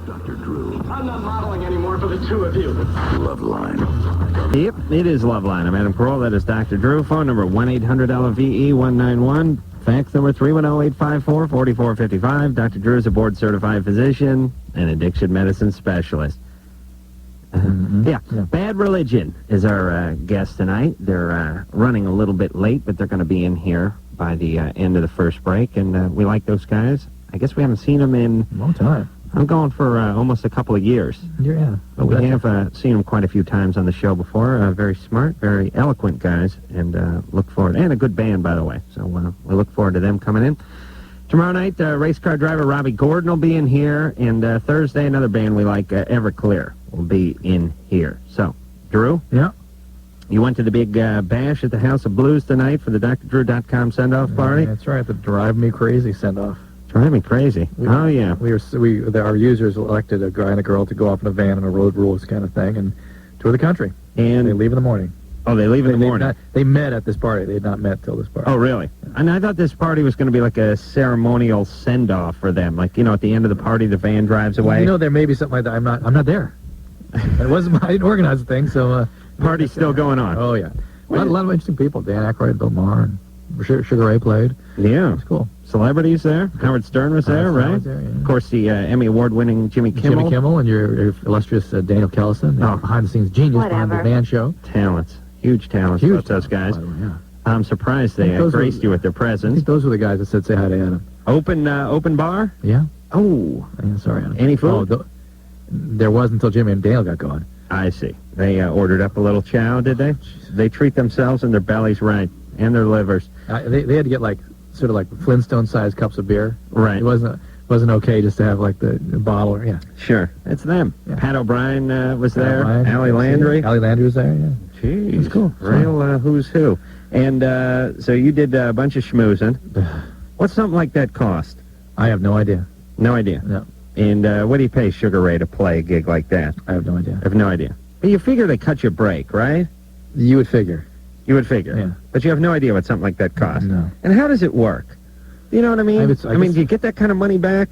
Dr. Drew. I'm not modeling anymore for the two of you. Loveline. Yep, it is Loveline. I'm Adam Carolla. That is Dr. Drew. Phone number 1-800-LVE-191. Fax number 310-854-4455. Dr. Drew is a board-certified physician and addiction medicine specialist. Yeah. Bad Religion is our guest tonight. They're running a little bit late, but they're going to be in here by the end of the first break, and we like those guys. I guess we haven't seen them in... Long time. I'm going for almost a couple of years. Yeah. But we have seen them quite a few times on the show before. Very smart, very eloquent guys, and look forward. And a good band, by the way. So we look forward to them coming in. Tomorrow night, race car driver Robbie Gordon will be in here, and Thursday, another band we like, Everclear, will be in here. So, Drew? Yeah. You went to the big bash at the House of Blues tonight for the DrDrew.com send-off party? That's right, the Drive Me Crazy send-off. Drive me crazy. Oh, yeah. Our users elected a guy and a girl to go off in a van on a road rules kind of thing and tour the country. And they leave in the morning. Oh, they leave in the morning? They met at this party. They had not met till this party. Oh, really? And I thought this party was going to be like a ceremonial send-off for them. Like, you know, at the end of the party, the van drives away. You know, there may be something like that. I'm not there. It wasn't. I didn't organize the thing, so... Party's still going on. Oh, yeah. A lot of interesting people. Dan Aykroyd, Bill Maher, and Sugar Ray played. Yeah. It's cool. Celebrities there. Howard Stern was there, right? There, yeah. Of course, the Emmy Award-winning Jimmy Kimmel. Jimmy Kimmel and your illustrious Daniel Kellison, behind-the-scenes genius behind the Van Show. Talents. Huge talents, both those guys. Yeah. I'm surprised they graced you with their presence. I think those were the guys that said say hi to Adam. Open bar? Yeah. Oh. Yeah, sorry, Adam. Any food? Oh, there was until Jimmy and Dale got going. I see. They ordered up a little chow, did they? They treat themselves and their bellies right, and their livers. They had to get sort of like Flintstone-sized cups of beer. Right. It wasn't okay just to have like the bottle. Yeah. Sure. It's them. Yeah. Pat O'Brien was there. O'Brien, Allie Landry. Allie Landry was there. Yeah. Jeez. It was cool. Real who's who. And so you did a bunch of schmoozing. What's something like that cost? I have no idea. No idea. No. And what do you pay Sugar Ray to play a gig like that? I have no idea. I have no idea. But you figure they cut you a break, right? You would figure. You would figure. Yeah. But you have no idea what something like that costs. No. And how does it work? You know what I mean? I mean, do you get that kind of money back?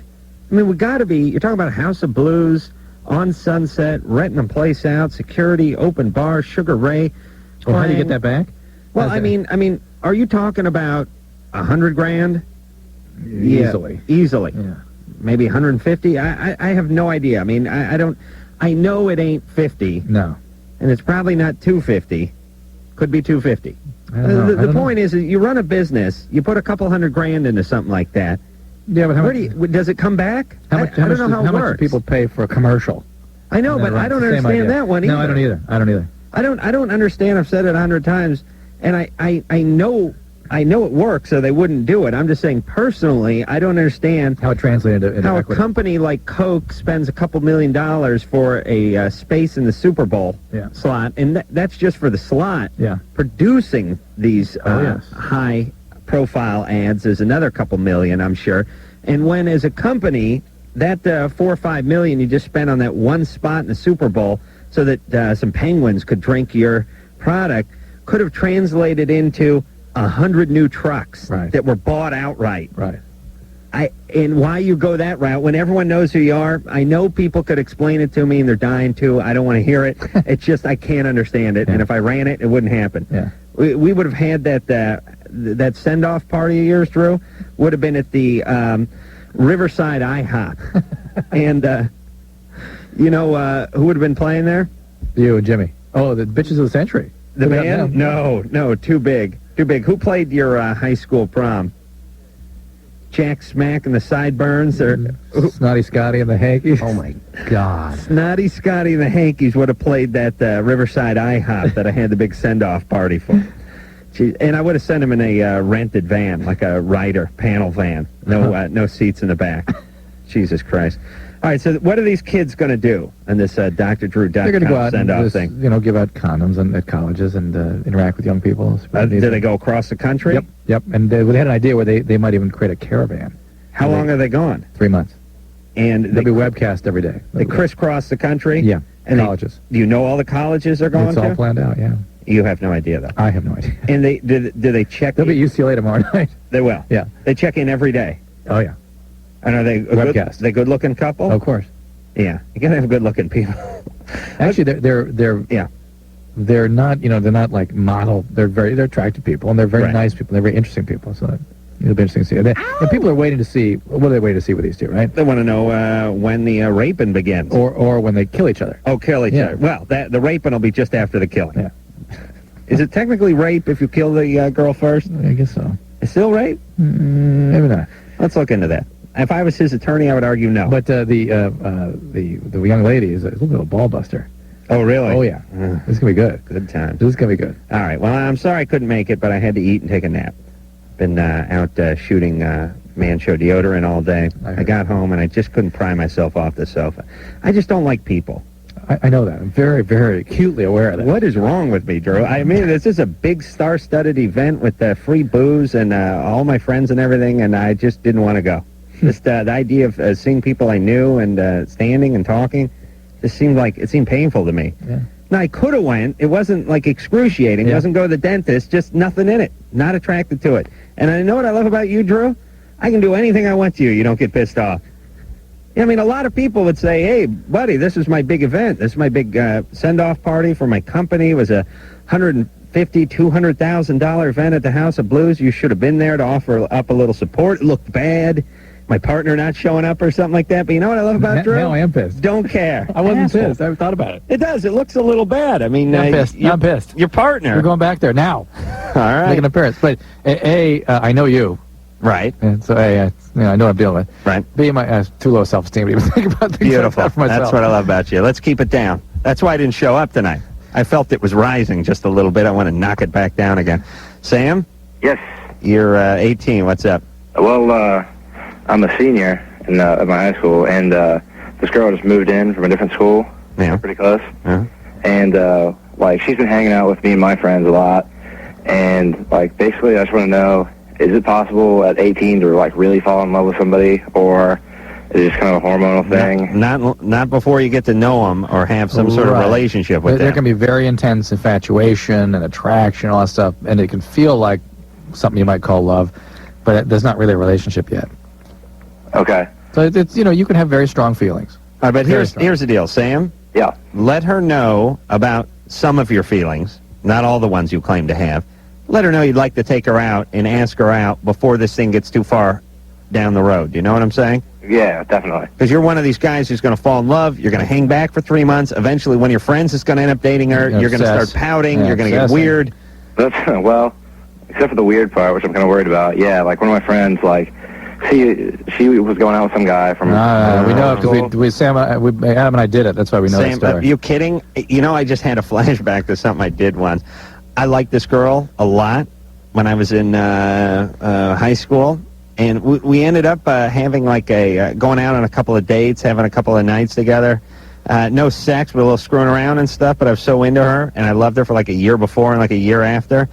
I mean, we got to be, you're talking about a House of Blues, on Sunset, renting a place out, security, open bar, Sugar Ray. Well, how do you get that back? Well, I mean, are you talking about $100,000? Easily. Yeah, easily. Yeah. Maybe 150? I have no idea. I mean, I know it ain't 50. No. And it's probably not 250. Could be 250. The point is, you run a business, you put a couple $100,000 into something like that. Yeah, but does it come back? I don't know how much do people pay for a commercial? I know, but I don't understand that one either. No, I don't either. I don't understand. I've said it 100 times, and I know it works, so they wouldn't do it. I'm just saying, personally, I don't understand how it translated into how equity. A company like Coke spends a couple $1 million for a space in the Super Bowl slot, and that's just for the slot. Yeah. Producing these high-profile ads is another couple million, I'm sure. And when, as a company, that $4 or $5 million you just spent on that one spot in the Super Bowl so that some penguins could drink your product could have translated into 100 new trucks that were bought outright. Right. And why you go that route when everyone knows who you are? I know people could explain it to me, and they're dying to. I don't want to hear it. It's just I can't understand it. And if I ran it, it wouldn't happen. Yeah. We would have had that send-off party of yours, Drew, would have been at the Riverside IHOP. And you know who would have been playing there? You and Jimmy. Oh, the Bitches of the Century. The band? No, too big. Too big. Who played your high school prom? Jack Smack and the Sideburns? Or Snotty Scotty and the Hankies? Oh, my God. Snotty Scotty and the Hankies would have played that Riverside IHOP that I had the big send-off party for. And I would have sent him in a rented van, like a Ryder panel van. No seats in the back. Jesus Christ. All right, so what are these kids going to do on this DrDrew.com send-off thing? You know, give out condoms at colleges and interact with young people. Do they go across the country? Yep. And they had an idea where they might even create a caravan. How long are they gone? 3 months. And they'll be webcast every day. They crisscross the country? Yeah, and colleges. Do you know all the colleges they're going to? It's all planned out, yeah. You have no idea, though. I have no idea. And do they check? They'll be at UCLA tomorrow night. They will? Yeah. They check in every day? Oh, yeah. And are they webcast? They good-looking couple? Of course. Yeah, you gotta have good-looking people. Actually, they're Yeah. they're not, they're not like model. They're attractive people, and they're very Right. nice people. They're very interesting people. So it'll be interesting to see. And people are waiting to see, what are they waiting to see with these two, right? They want to know when the raping begins. Or when they kill each other. Oh, kill each Yeah. other. Well, the raping will be just after the killing. Yeah. Is it technically rape if you kill the girl first? I guess so. It's still rape? Maybe not. Let's look into that. If I was his attorney, I would argue no. But the young lady is a little bit of a ball buster. Oh, really? Oh yeah, this is gonna be good. Good time. This is gonna be good. All right. Well, I'm sorry I couldn't make it, but I had to eat and take a nap. Been out shooting Man Show deodorant all day. I got home and I just couldn't pry myself off the sofa. I just don't like people. I know that. I'm very, very acutely aware of that. What is wrong with me, Drew? I mean, this is a big star-studded event with free booze and all my friends and everything, and I just didn't want to go. Just the idea of seeing people I knew and standing and talking just seemed painful to me. Yeah. Now, I could have went. It wasn't like excruciating. It Yeah. wasn't go to the dentist. Just nothing in it. Not attracted to it. And I know what I love about you, Drew? I can do anything I want to you. You don't get pissed off. I mean, a lot of people would say, hey, buddy, this is my big event. This is my big send-off party for my company. It was a $150,000, $200,000 event at the House of Blues. You should have been there to offer up a little support. It looked bad. My partner not showing up or something like that. But you know what I love about Drew? Now I am pissed. Don't care. I wasn't Asshole. pissed. I haven't thought about it. It does. It looks a little bad. I mean, I'm pissed. I'm pissed. Your partner. We're going back there now. All right. Make an appearance. But I know you. Right. And so I know what I'm dealing with. Right. B, my too low self-esteem to even think about things Beautiful. like that for myself. That's what I love about you. Let's keep it down. That's why I didn't show up tonight. I felt it was rising just a little bit. I want to knock it back down again. Sam? Yes. You're 18. What's up? Well, I'm a senior at my high school, and this girl just moved in from a different school. Yeah. Pretty close. Uh-huh. And, she's been hanging out with me and my friends a lot. And, basically, I just want to know, is it possible at 18 to, really fall in love with somebody, or is it just kind of a hormonal thing? Not before you get to know them or have some sort of relationship with There them. can be very intense infatuation and attraction, all that stuff, and it can feel like something you might call love, but there's not really a relationship yet. Okay. So it's you can have very strong feelings. All right, but Very here's the deal, Sam. Yeah. Let her know about some of your feelings, not all the ones you claim to have. Let her know you'd like to take her out and ask her out before this thing gets too far down the road. You know what I'm saying? Yeah, definitely. Because you're one of these guys who's going to fall in love. You're going to hang back for 3 months. Eventually, one of your friends is going to end up dating her. You're going to start pouting. Yeah, you're going to get obsessing. weird. That's, except for the weird part, which I'm kind of worried about. Yeah, one of my friends, she was going out with some guy from... We know because Adam and I did it. That's why we know the Sam, story. are you kidding? I just had a flashback to something I did once. I liked this girl a lot when I was in high school, and we ended up having going out on a couple of dates, having a couple of nights together. No sex, but a little screwing around and stuff. But I was so into her, and I loved her for a year before and a year after.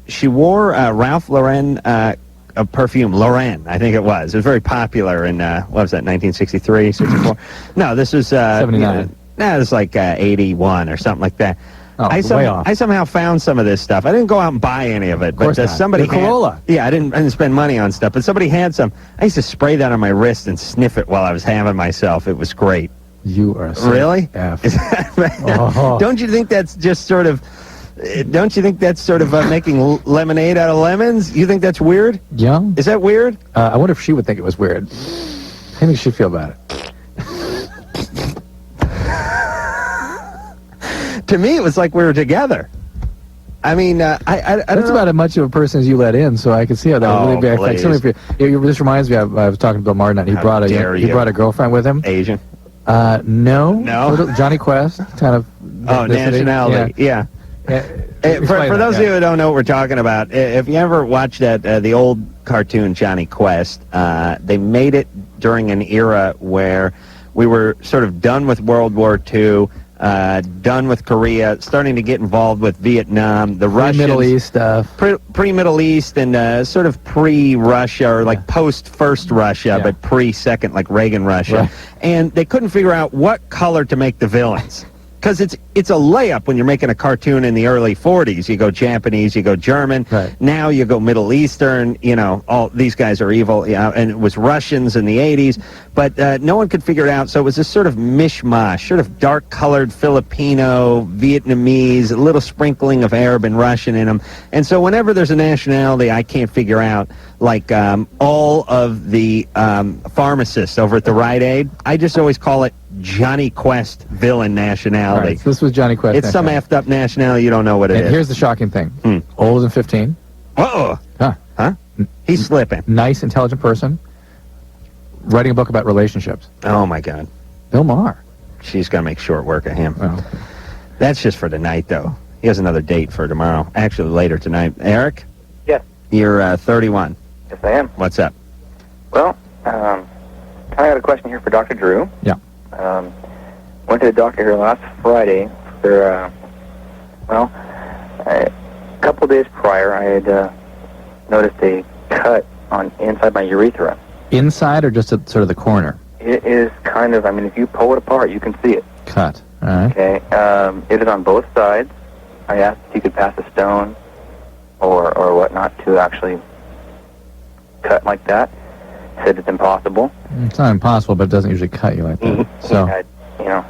She wore Ralph Lauren a perfume, Lauren, I think it was. It was very popular in, 1963, 64? No, this was... 79. No, it was 81 or something like that. Oh, way off. I somehow found some of this stuff. I didn't go out and buy any of it, Of course but not. somebody Your Carolla. Yeah, I didn't spend money on stuff, but somebody had some. I used to spray that on my wrist and sniff it while I was having myself. It was great. You are sick. Really? F. Is that bad? Oh. Don't you think that's just sort of... Don't you think that's sort of making lemonade out of lemons? You think that's weird? Yeah. Is that weird? I wonder if she would think it was weird. How do you think she'd feel about it? To me, it was like we were together. I mean, I don't That's know. about as much of a person as you let in, so I can see how that would really be affecting. This reminds me, I was talking to Bill Martin, and he brought a girlfriend with him. Asian. No. Johnny Quest, kind of. Oh, nationality. Yeah. For those of you who don't know what we're talking about, if you ever watched the old cartoon Johnny Quest, they made it during an era where we were sort of done with World War II, done with Korea, starting to get involved with Vietnam, the Russians, Middle East stuff, pre-Middle East, and sort of pre-Russia or post-first Russia, but pre-second Reagan Russia, and they couldn't figure out what color to make the villains. because it's a layup when you're making a cartoon in the early 40s. You go Japanese, you go German. Right. Now you go Middle Eastern. All these guys are evil. And it was Russians in the 80s, but no one could figure it out. So it was this sort of mishmash, sort of dark-colored Filipino, Vietnamese, a little sprinkling of Arab and Russian in them. And so whenever there's a nationality I can't figure out, like all of the pharmacists over at the Rite Aid, I just always call it Johnny Quest villain nationality. Right, so this was Johnny Quest. It's some effed up nationality, you don't know what it and is. here's the shocking thing. Older than 15. Uh-oh. Huh? He's slipping. Nice, intelligent person. Writing a book about relationships. Oh, my God. Bill Maher. She's going to make short work of him. Well, That's just for tonight, though. He has another date for tomorrow. Actually, later tonight. Eric? Yes. You're 31. Yes, I am. What's up? Well, I got a question here for Dr. Drew. Yeah. Went to the doctor here last Friday for, a couple days prior, I had noticed a cut on inside my urethra. inside or just at sort of the corner? It is kind of, if you pull it apart, you can see it. Cut. All right. Okay. It is on both sides. I asked if you could pass a stone or whatnot to actually cut like that. Said it's impossible. It's not impossible, but it doesn't usually cut you like that.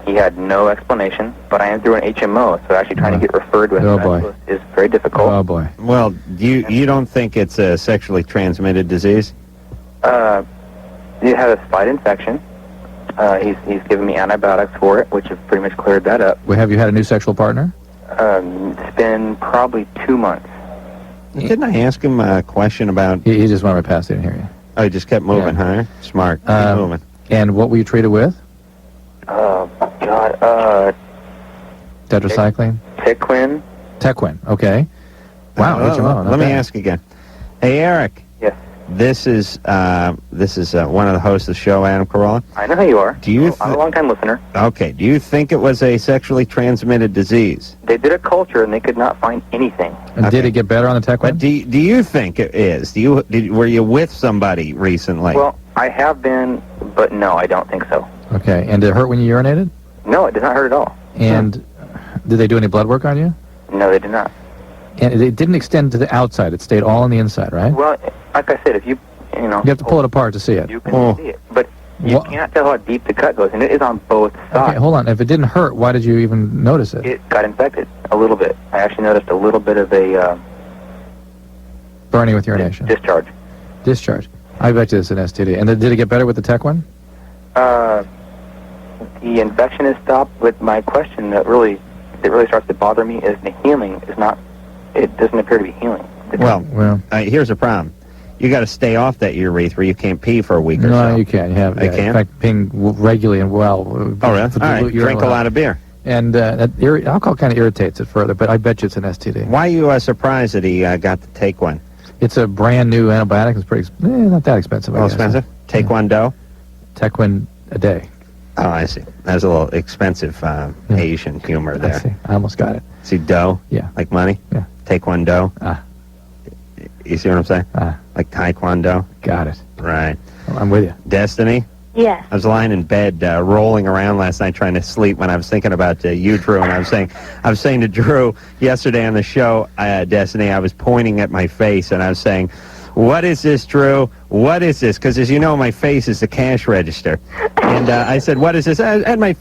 He had no explanation, but I am through an HMO, so actually trying to get referred to a specialist is very difficult. Oh, boy. Well, you don't think it's a sexually transmitted disease? It had a slight infection. He's given me antibiotics for it, which have pretty much cleared that up. Well, have you had a new sexual partner? It's been probably 2 months. Didn't I ask him a question about... He just went right past it. I didn't hear you. Oh, he just kept moving, huh? Smart. Keep moving. And what were you treated with? Oh, God. Tetracycline? Tequin. Tequin. Okay. Wow. HMO. Let me ask again. Hey, Eric. Yes. This is one of the hosts of the show, Adam Carolla. I know who you are. I'm a long-time listener. Okay. Do you think it was a sexually transmitted disease? They did a culture, and they could not find anything. And did it get better on the Tequin? But do you think it is? Were you with somebody recently? Well, I have been, but no, I don't think so. Okay. And did it hurt when you urinated? No, it did not hurt at all. And did they do any blood work on you? No, they did not. And it didn't extend to the outside. It stayed all on the inside, right? Well, like I said, if you You have to pull it apart to see it. You can see it, but you can't tell how deep the cut goes, and it is on both sides. Okay, hold on. If it didn't hurt, why did you even notice it? It got infected a little bit. I actually noticed a little bit of a burning with urination. Discharge. Discharge. I bet you it's an STD. And did it get better with the Tequin? The infection is stopped, but my question that really starts to bother me is the healing is not. It doesn't appear to be healing. Well, here's a problem. You got to stay off that urethra. You can't pee for a week or so. No, you can't. You have. I can't? In fact, peeing regularly and well. Oh, really? All right. Drink a lot of beer. And alcohol kind of irritates it further, but I bet you it's an STD. Why are you surprised that he got to take one? It's a brand new antibiotic. It's pretty, not that expensive. Oh, expensive? Taekwondo? Tequin a day. Oh, I see. That's a little expensive Asian humor there. I see. I almost got it. See, dough? Yeah. Like money? Yeah. Taekwondo? You see what I'm saying? Like taekwondo? Got it. Right. Well, I'm with you. Destiny? Yes. I was lying in bed, rolling around last night trying to sleep when I was thinking about you, Drew, and I was saying to Drew yesterday on the show, Destiny, I was pointing at my face and I was saying, "What is this, Drew? What is this?" Because as you know, my face is the cash register. And I said, "What is this?" I had my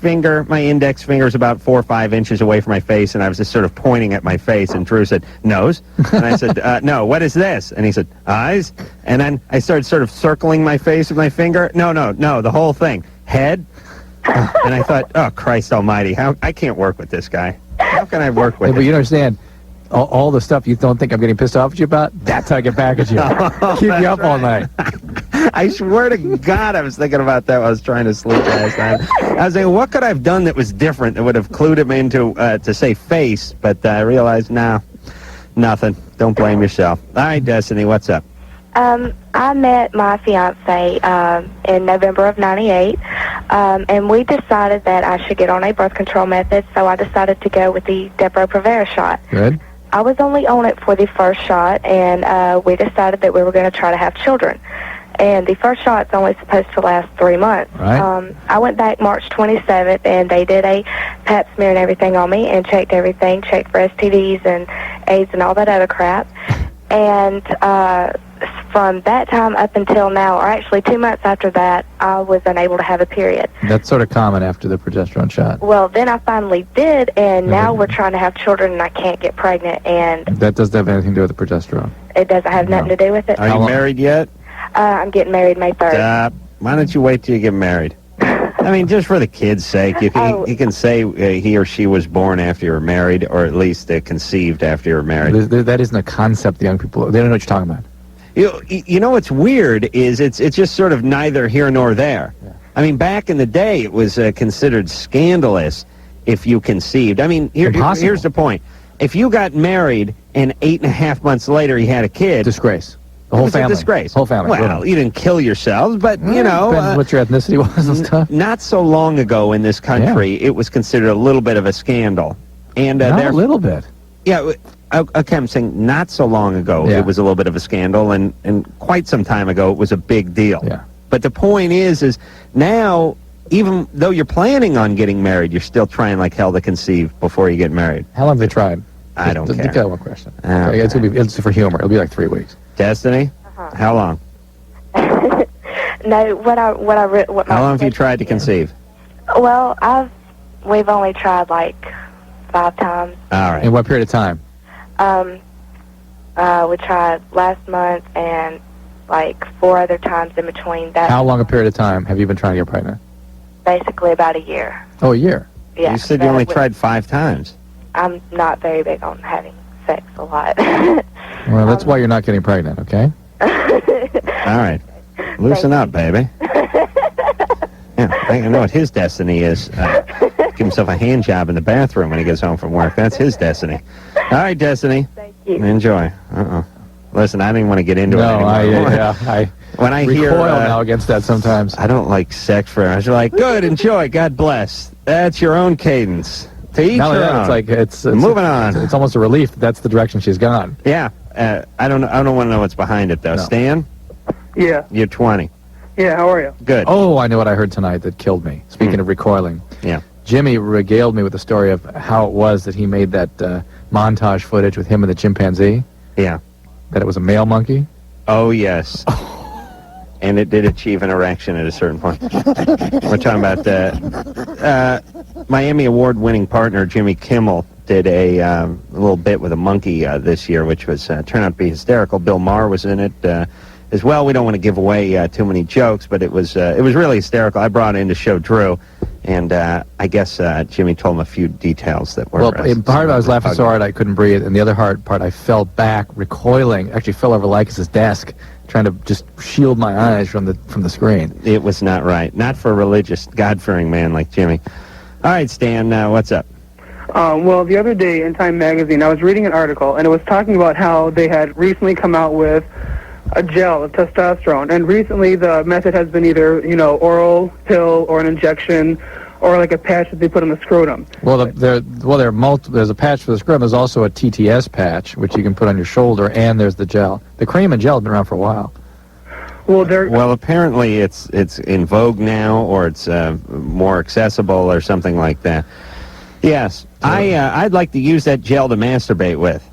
index finger is about 4 or 5 inches away from my face, and I was just sort of pointing at my face. And Drew said, "Nose." And I said, "No, what is this?" And he said, "Eyes." And then I started sort of circling my face with my finger. No, the whole thing. Head. And I thought, oh, Christ almighty, I can't work with this guy. How can I work with him? But you understand, all the stuff you don't think I'm getting pissed off at you about, that's how I get back at you. Keep you up all night. I swear to God, I was thinking about that while I was trying to sleep last night. I was thinking, what could I have done that was different that would have clued him into, to say face, but I realized, nothing. Don't blame yourself. All right, Destiny, what's up? I met my fiance in November of '98, and we decided that I should get on a birth control method, so I decided to go with the Depo-Provera shot. Good. I was only on it for the first shot, and we decided that we were going to try to have children. And the first shot's only supposed to last 3 months. Right. I went back March 27th, and they did a pap smear and everything on me and checked everything, checked for STDs and AIDS and all that other crap. And from that time up until now, or actually 2 months after that, I was unable to have a period. That's sort of common after the progesterone shot. Well, then I finally did, and now we're trying to have children, and I can't get pregnant, and That doesn't have anything to do with the progesterone. it doesn't have nothing to do with it. Are you married yet? I'm getting married May 3rd. Why don't you wait till you get married? I mean, just for the kid's sake, you can say he or she was born after you were married, or at least conceived after you were married. That isn't a concept the young people, they don't know what you're talking about. You know what's weird is it's just sort of neither here nor there. Yeah. I mean, back in the day, it was considered scandalous if you conceived. I mean, here's the point. If you got married and 8.5 months later you had a kid... Disgrace. The whole family. A disgrace. Whole family. Well, you didn't kill yourselves, but, you know... Depends what your ethnicity was and stuff. Not so long ago in this country, it was considered a little bit of a scandal. And Not a little bit. Yeah, okay, I'm saying not so long ago it was a little bit of a scandal, and quite some time ago it was a big deal. Yeah. But the point is now, even though you're planning on getting married, you're still trying like hell to conceive before you get married. How long have they tried? I don't care. Got one question. Okay. It's for humor. It'll be like 3 weeks. Destiny? How long? No, what How long have you tried to conceive? Well, we've only tried like 5 times. All right. In what period of time? We tried last month and like 4 other times in between that. How long a period of time have you been trying to get pregnant? Basically about a year. Oh, a year. Yeah. You said you only tried 5 times. I'm not very big on having sex a lot. Well, that's why you're not getting pregnant, okay? All right. Loosen up, baby. Yeah, I know what his destiny is. Give himself a hand job in the bathroom when he gets home from work. That's his destiny. All right, Destiny. Thank you. Enjoy. Listen, I didn't want to get into it anymore. When I hear recoil now against that sometimes. I don't like sex for I was like, good, enjoy, God bless. That's your own cadence. To each Now your own. it's like it's moving on. It's almost a relief that that's the direction she's gone. Yeah, I don't want to know what's behind it though. No. Stan, Yeah. you're 20. Yeah, how are you? Good. Oh, I know what I heard tonight that killed me. Speaking of recoiling. Yeah. Jimmy regaled me with the story of how it was that he made that montage footage with him and the chimpanzee. Yeah. That it was a male monkey. Oh yes. And it did achieve an erection at a certain point. We're talking about Miami Award-winning partner Jimmy Kimmel did a little bit with a monkey this year, which was turned out to be hysterical. Bill Maher was in it as well. We don't want to give away too many jokes, but it was really hysterical. I brought in to show Drew, and I guess Jimmy told him a few details that were... Well, in part I was laughing so hard I couldn't breathe, and the other part I fell back, recoiling, actually fell over Lycus's desk, trying to just shield my eyes from the screen. It was not right. Not for a religious, God-fearing man like Jimmy. All right, Stan, what's up? Well, the other day in Time Magazine, I was reading an article, and it was talking about how they had recently come out with a gel of testosterone, and recently the method has been either, oral, pill, or an injection, or like a patch that they put on the scrotum. Well, there's a patch for the scrotum. There's also a TTS patch, which you can put on your shoulder, and there's the gel. The cream and gel have been around for a while. Well, apparently it's in vogue now, or it's more accessible, or something like that. Yes, I'd like to use that gel to masturbate with.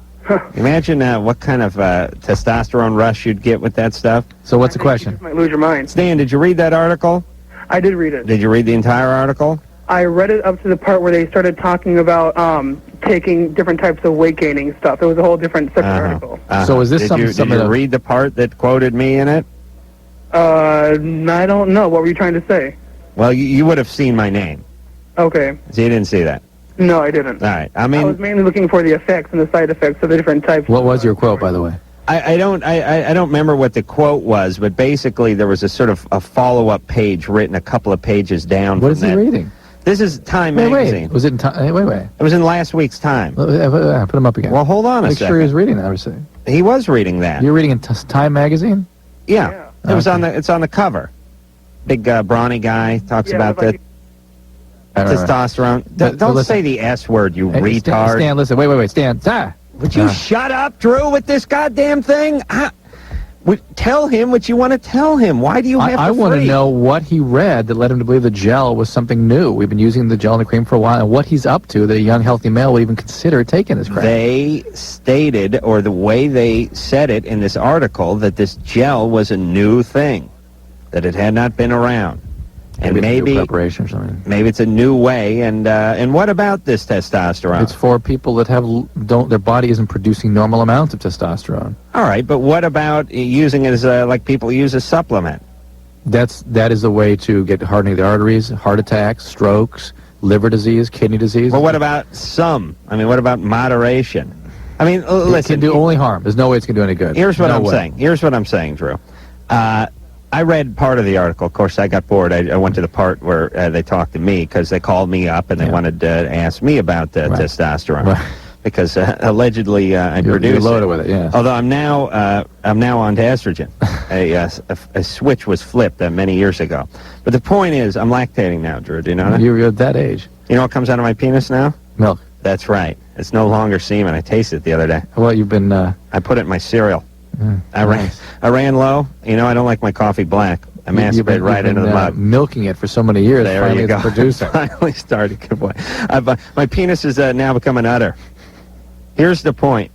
Imagine what kind of testosterone rush you'd get with that stuff. So what's the question? You might lose your mind. Stan, did you read that article? I did read it. Did you read the entire article? I read it up to the part where they started talking about taking different types of weight gaining stuff. It was a whole different separate article. So is this Did you read the part that quoted me in it? I don't know. What were you trying to say? Well, you would have seen my name. Okay. So you didn't see that? No, I didn't. All right. I was mainly looking for the effects and the side effects of the different types. What was your quote, by the way? I don't remember what the quote was, but basically there was a sort of a follow-up page written a couple of pages down. What is he reading? This is Time Magazine. Wait. Was it in Time? Wait. It was in last week's Time. Put him up again. Well, hold on a second. Make sure he was reading that. I was saying. He was reading that. You're reading in Time Magazine? Yeah. It was it's on the cover. Big brawny guy talks about the testosterone. Don't say the S word, you retard. Stan, listen. Wait. Stan. Would you shut up, Drew, with this goddamn thing? Tell him what you want to tell him. Why do you have to I want to freak? know what he read that led him to believe the gel was something new. We've been using the gel and the cream for a while, and what he's up to that a young, healthy male would even consider taking this crap. They stated, or the way they said it in this article, that this gel was a new thing, that it had not been around. And maybe preparation or something. Maybe it's a new way. And what about this testosterone? It's for people that their body isn't producing normal amounts of testosterone. All right, but what about using it as like people use a supplement? That is a way to get hardening of the arteries, heart attacks, strokes, liver disease, kidney disease. Well, what about what about moderation? I mean, listen. It can do only harm. There's no way it's going to do any good. Here's what I'm saying. Here's what I'm saying, Drew. I read part of the article. Of course, I got bored. I went to the part where they talked to me because they called me up and they wanted to ask me about testosterone. Right. Because allegedly I produced you're loaded with it, yeah. Although I'm now on to estrogen. A switch was flipped many years ago. But the point is, I'm lactating now, Drew. Do you know that? You're at that age. You know what comes out of my penis now? Milk. That's right. It's no longer semen. I tasted it the other day. Well, you've been... I put it in my cereal. Nice. I ran low. You know, I don't like my coffee black. I masturbated right into the mug. Milking it for so many years. There finally you go. It's producing. Finally started. Good boy. My penis has now become an udder. Here's the point.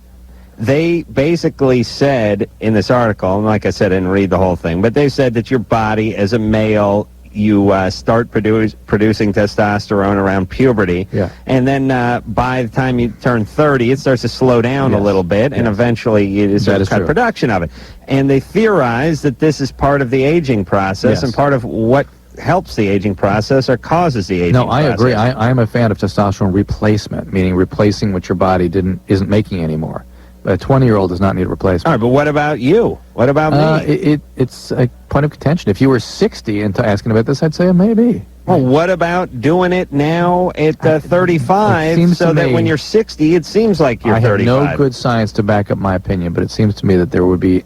They basically said in this article, and like I said, I didn't read the whole thing, but they said that your body as a male, you start producing testosterone around puberty, and then by the time you turn 30, it starts to slow down a little bit, and eventually you start cut production of it. And they theorize that this is part of the aging process, and part of what helps the aging process or causes the aging process. No, I agree. I am a fan of testosterone replacement, meaning replacing what your body isn't making anymore. A 20-year-old does not need a replacement. All right, but what about you? What about me? It's a point of contention. If you were 60 and asking about this, I'd say maybe. Well, what about doing it now at 35 so that when you're 60, it seems like you're 35? I have no good science to back up my opinion, but it seems to me that there would be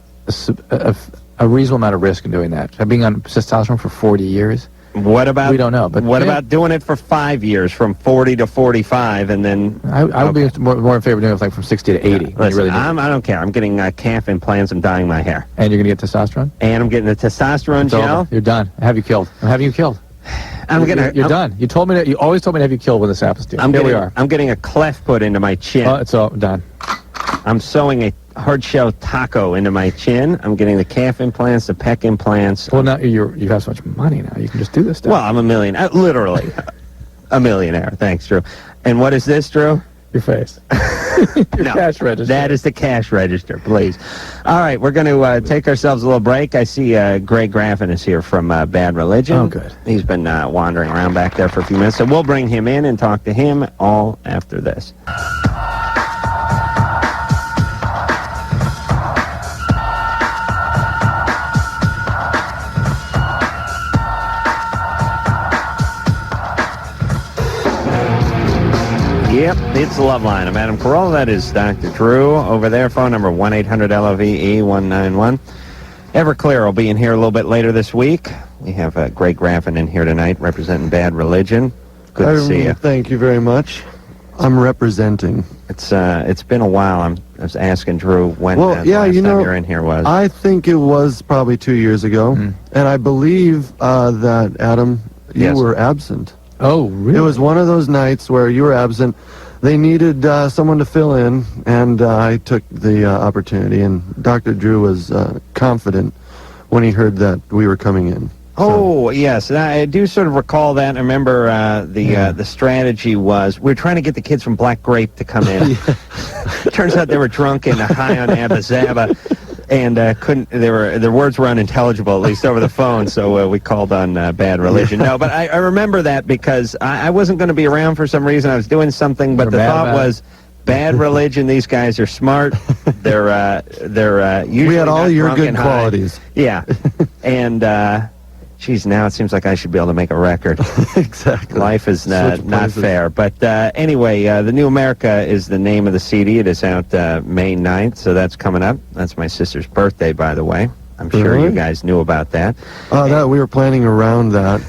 a reasonable amount of risk in doing that. Being on testosterone for 40 years... What about? We don't know, but what about doing it for 5 years, from 40 to 45, and then? I would be more in favor of doing it like from 60 to 80. Listen, I don't care. I'm getting calf implants. I'm dyeing my hair. And you're gonna get testosterone? And I'm getting the testosterone gel. You're done. I have you killed. I'm having you killed. You're done. You told me that. You always told me to have you killed when this happens to you. Here we are. I'm getting a cleft put into my chin. Oh, it's all done. I'm sewing a hard shell taco into my chin. I'm getting the calf implants, the pec implants. Well, now you have so much money now. You can just do this stuff. Well, I'm a millionaire. Literally a millionaire. Thanks, Drew. And what is this, Drew? Your face. Your cash register. That is the cash register, please. All right, we're going to take ourselves a little break. I see Greg Graffin is here from Bad Religion. Oh, good. He's been wandering around back there for a few minutes, so we'll bring him in and talk to him all after this. Yep, it's the Loveline. I'm Adam Carolla. That is Dr. Drew over there. Phone number 1-800-LOVE-191. Everclear will be in here a little bit later this week. We have Greg Graffin in here tonight representing Bad Religion. Good to see you. Thank you very much. I'm representing. It's been a while. I was asking Drew when the last time you're in here was. I think it was probably 2 years ago, and I believe that, Adam, you were absent. Oh, really? It was one of those nights where you were absent. They needed someone to fill in, and I took the opportunity, and Dr. Drew was confident when he heard that we were coming in. Oh, yes, and I do sort of recall that. I remember the strategy was we were trying to get the kids from Black Grape to come in. Turns out they were drunk and high on Abba Zaba, and couldn't. Their words were unintelligible, at least over the phone. So we called on Bad Religion. No, but I remember that because I wasn't going to be around for some reason. I was doing something, but the thought was. Bad Religion. These guys are smart. They're usually we had all not your drunk good and qualities. High. Yeah, and geez, now it seems like I should be able to make a record. Exactly. Life is not fair. But anyway, The New America is the name of the CD. It is out May 9th, so that's coming up. That's my sister's birthday, by the way. I'm sure you guys knew about that. That we were planning around that.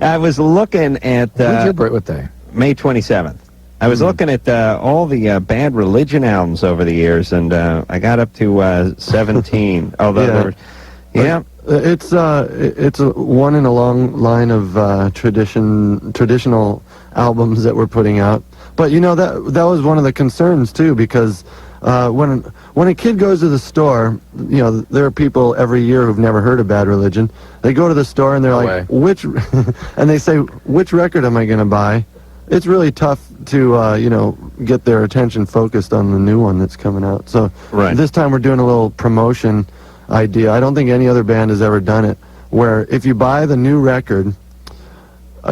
I was looking at When's your birthday? May 27th. I was looking at all the Bad Religion albums over the years, and I got up to 17. Although there were, It's one in a long line of traditional albums that we're putting out. But you know, that was one of the concerns too, because when a kid goes to the store, you know, there are people every year who've never heard of Bad Religion. They go to the store and they're like, which, and they say, which record am I going to buy? It's really tough to, you know, get their attention focused on the new one that's coming out. So this time we're doing a little promotion idea. I don't think any other band has ever done it, where if you buy the new record,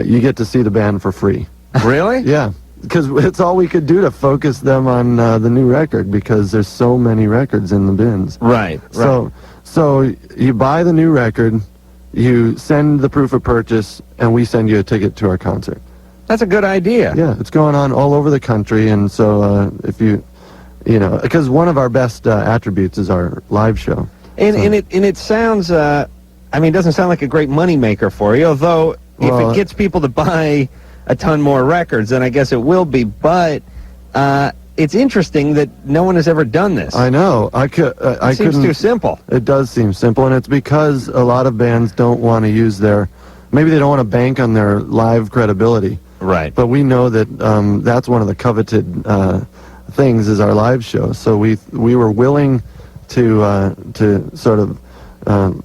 you get to see the band for free. Really? Yeah, because it's all we could do to focus them on the new record, because there's so many records in the bins. Right. So you buy the new record, you send the proof of purchase, and we send you a ticket to our concert. That's a good idea. Yeah, it's going on all over the country, and so if you know, because one of our best attributes is our live show. And it sounds, I mean, it doesn't sound like a great moneymaker for you, although if it gets people to buy a ton more records, then I guess it will be. But it's interesting that no one has ever done this. I know. It seems too simple. It does seem simple, and it's because a lot of bands don't want to use maybe they don't want to bank on their live credibility. Right. But we know that that's one of the coveted things is our live show. So we were willing to sort of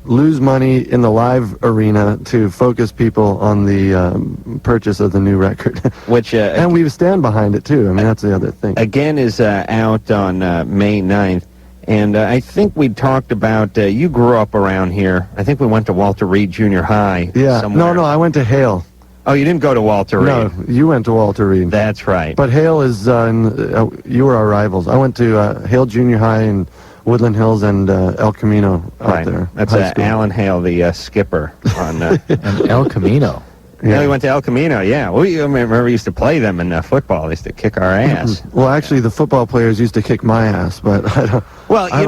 lose money in the live arena to focus people on the purchase of the new record. Which and we stand behind it too. I mean, that's the other thing. Again is out on May 9th. And I think we talked about, you grew up around here. I think we went to Walter Reed Junior High. Yeah. Somewhere. No, I went to Hale. Oh, you didn't go to Walter Reed? No, you went to Walter Reed. That's right. But Hale is, you were our rivals. I went to Hale Junior High in Woodland Hills and El Camino out there. That's Alan Hale, the skipper on and El Camino. Yeah, we went to El Camino, yeah. I remember we used to play them in football. They used to kick our ass. Well, actually, the football players used to kick my ass, but I don't... Well, you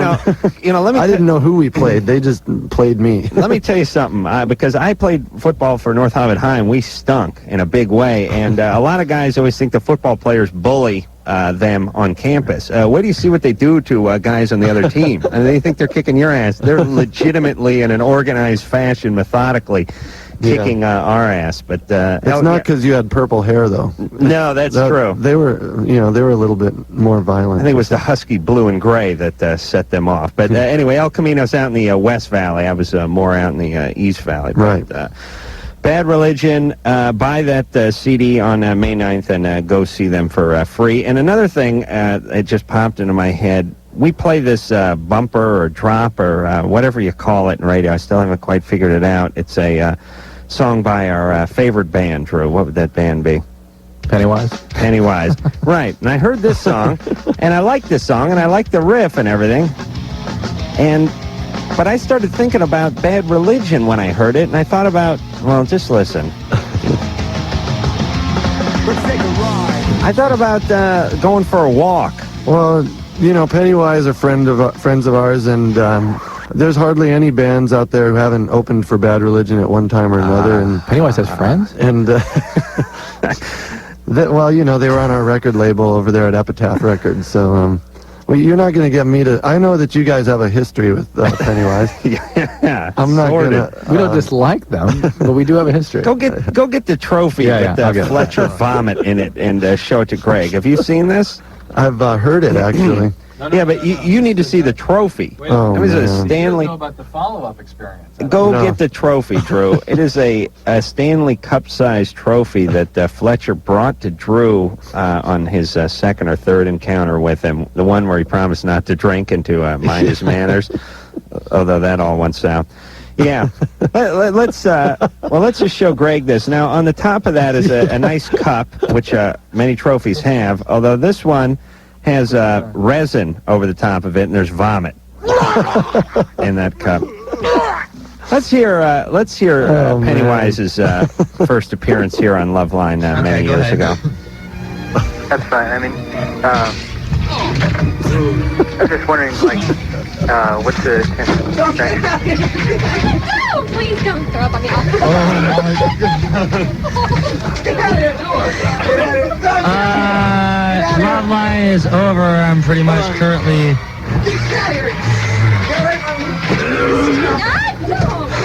know, let me... I didn't know who we played. They just played me. Let me tell you something, because I played football for North Hollywood High, and we stunk in a big way, and a lot of guys always think the football players bully them on campus. Where do you see what they do to guys on the other team? And they think they're kicking your ass. They're legitimately, in an organized fashion, methodically kicking our ass. But it's not because you had purple hair, though. No, that's true. They were, you know, they were a little bit more violent. I think it was the husky blue and gray that set them off. But anyway, El Camino's out in the West Valley. I was more out in the East Valley. But, right. Bad Religion, buy that CD on May 9th and go see them for free. And another thing, it just popped into my head. We play this bumper or drop or whatever you call it in radio. I still haven't quite figured it out. It's a song by our favorite band, Drew. What would that band be? Pennywise? Pennywise. Right. And I heard this song, and I like this song, and I like the riff and everything. But I started thinking about Bad Religion when I heard it, and I thought about, well, just listen. I thought about going for a walk. Well, you know, Pennywise are friends of ours, and there's hardly any bands out there who haven't opened for Bad Religion at one time or another. And Pennywise has friends? And, well, you know, they were on our record label over there at Epitaph Records, so... Well, you're not going to get me to... I know that you guys have a history with Pennywise. Yeah, I'm not going to... We don't dislike them, but we do have a history. Go get the trophy with Fletcher vomit in it and show it to Greg. Have you seen this? I've heard it, actually. Yeah, but you need to see the trophy. Oh, it was a man. Stanley... know about the follow-up experience. Go get the trophy, Drew. It is a Stanley Cup-sized trophy that Fletcher brought to Drew on his second or third encounter with him. The one where he promised not to drink and to mind his manners, although that all went south. Yeah. Let's just show Greg this. Now, on the top of that is a nice cup, which many trophies have, although this one has resin over the top of it, and there's vomit in that cup. Let's hear Pennywise's first appearance here on Loveline many years ago. That's fine. I mean, I was just wondering, like, what's the... No, please don't throw up on me. Oh, my God. is over. I'm pretty much currently...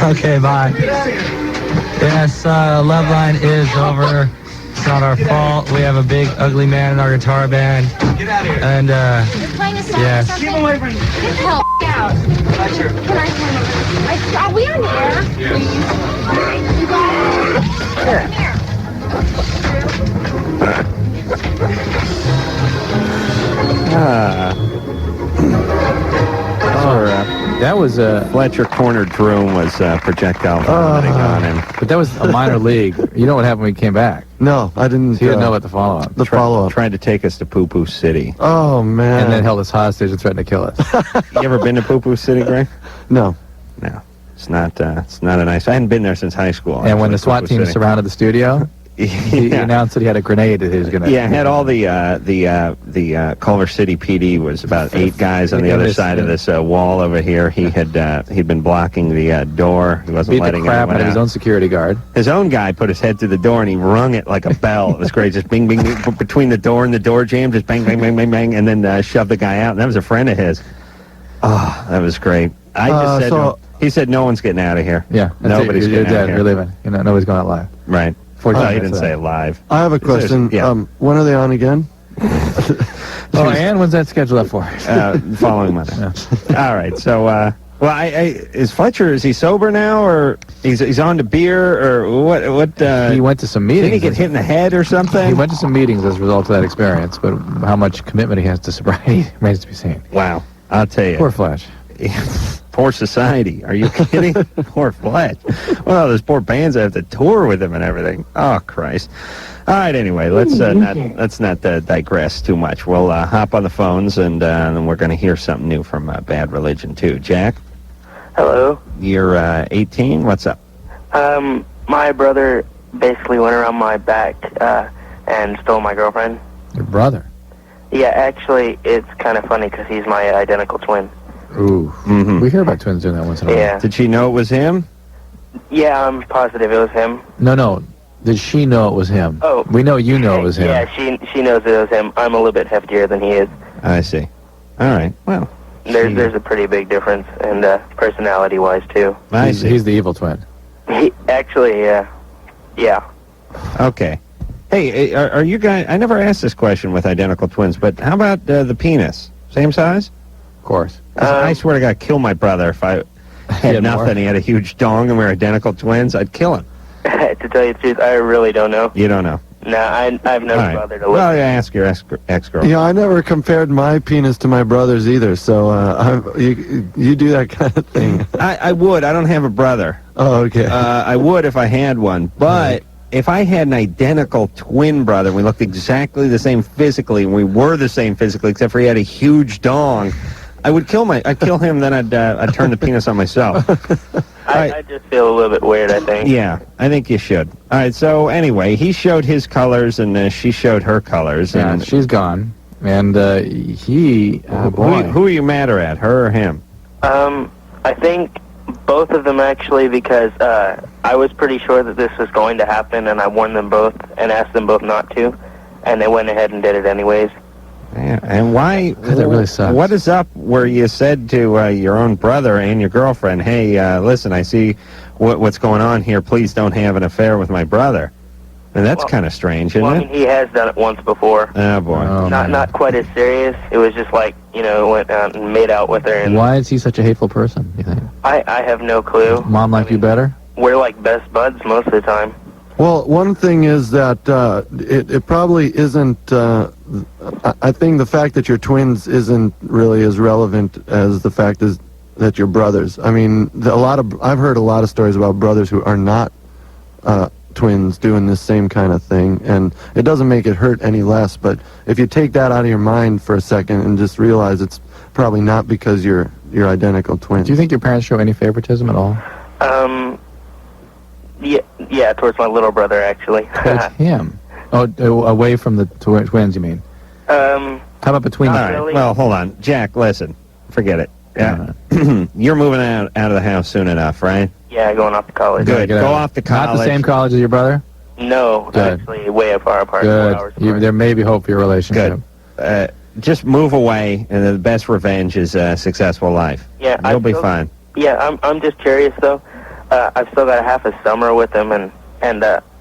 Okay, bye. Yes, Loveline is over. It's not our fault. We have a big, ugly man in our guitar band. Get out of here. And, You're playing a song or something? Keep away from me. Get the hell out. Can I turn over? Are we on the air? Please. You guys? That was Fletcher cornered Droom was projectile vomiting on him. but that was a minor league. You know what happened when he came back? No, I didn't. He didn't know about the follow-up. The follow-up. Tried to take us to Poo Poo City. Oh, man. And then held us hostage and threatened to kill us. You ever been to Poo Poo City, Greg? No. No. It's not a nice... I hadn't been there since high school. And when actually, the SWAT Poo Poo team City. surrounded the studio, he announced that he had a grenade that he was going to... Yeah, had all the Culver City PD was about 8 guys on the other side of this wall over here. He'd been blocking the door. He wasn't beat the letting crap anyone out of his out. own security guard. His own guy put his head through the door and he rung it like a bell. It was great, just bing, bing, bing, between the door and the door jam, just bang, bang, bang, bang, bang, and then shoved the guy out. And that was a friend of his. Oh, that was great. I just said, to him, he said, no one's getting out of here. Yeah. Nobody's You're getting out dead. of here. You're leaving. You know, nobody's going out live. Right. Fortunately, He didn't say it live. I have a question. Yeah. When are they on again? Oh, and when's that scheduled up for? Following Monday. All right. So, is Fletcher? Is he sober now, or he's on to beer, or what? What? He went to some meetings. Did he get hit in the head or something? He went to some meetings as a result of that experience, but how much commitment he has to sobriety remains to be seen. Wow. I'll tell you. Poor Fletch. Poor society. Are you kidding? Poor Fletch. Well, those poor bands that have to tour with him and everything. Oh, Christ. All right, anyway, let's not digress too much. We'll hop on the phones, and then we're going to hear something new from Bad Religion, too. Jack? Hello. You're 18? What's up? My brother basically went around my back and stole my girlfriend. Your brother? Yeah, actually, it's kind of funny because he's my identical twin. Ooh. Mm-hmm. We hear about twins doing that once in a while. Yeah. Did she know it was him? Yeah, I'm positive it was him. No. Did she know it was him? Oh. We know you know it was him. Yeah, she knows it was him. I'm a little bit heftier than he is. I see. All right. Well. There's a pretty big difference, and personality-wise, too. He's the evil twin. He actually, yeah. Okay. Hey, are you guys... I never asked this question with identical twins, but how about the penis? Same size? Of course. I swear to God, I'd kill my brother if I had nothing. He had a huge dong and we were identical twins. I'd kill him. To tell you the truth, I really don't know. You don't know? No, I've never bothered to look. Well, ask your ex-girl. Yeah, I never compared my penis to my brother's either, so you do that kind of thing. I would. I don't have a brother. Oh, okay. I would if I had one, but... If I had an identical twin brother, we looked exactly the same physically, and we were the same physically, except for he had a huge dong, I'd kill him, then I'd turn the penis on myself. I just feel a little bit weird, I think. Yeah, I think you should. All right, so anyway, he showed his colors, and she showed her colors. Yeah, and she's gone. And boy. Who are you madder at, her or him? I think both of them, actually, because I was pretty sure that this was going to happen, and I warned them both and asked them both not to, and they went ahead and did it anyways. Yeah, and why? That really sucks. What is up where you said to your own brother and your girlfriend, hey, listen, I see what's going on here. Please don't have an affair with my brother. And that's kind of strange, isn't I it? mean, he has done it once before. Oh, boy. Not quite as serious. It was just like, went out and made out with her. And why is he such a hateful person, you think? I have no clue. Mom like you better? We're like best buds most of the time. Well, one thing is that it probably isn't... I think the fact that you're twins isn't really as relevant as the fact is that you're brothers. I mean, I've heard a lot of stories about brothers who are not twins doing this same kind of thing, and it doesn't make it hurt any less, but if you take that out of your mind for a second and just realize it's probably not because you're identical twins. Do you think your parents show any favoritism at all? Yeah, towards my little brother, actually. Towards him? Oh, away from the twins, you mean? How about between them? All right, well, hold on. Jack, listen, forget it. Yeah. You're moving out of the house soon enough, right? Yeah, going off to college. Good. Go off to college. Not the same college as your brother? No, Good. actually way far apart. Good. 4 hours apart. There may be hope for your relationship. Good. just move away, and the best revenge is a successful life. Yeah, You'll be fine. Yeah, I'm just curious though. I've still got a half a summer with him, and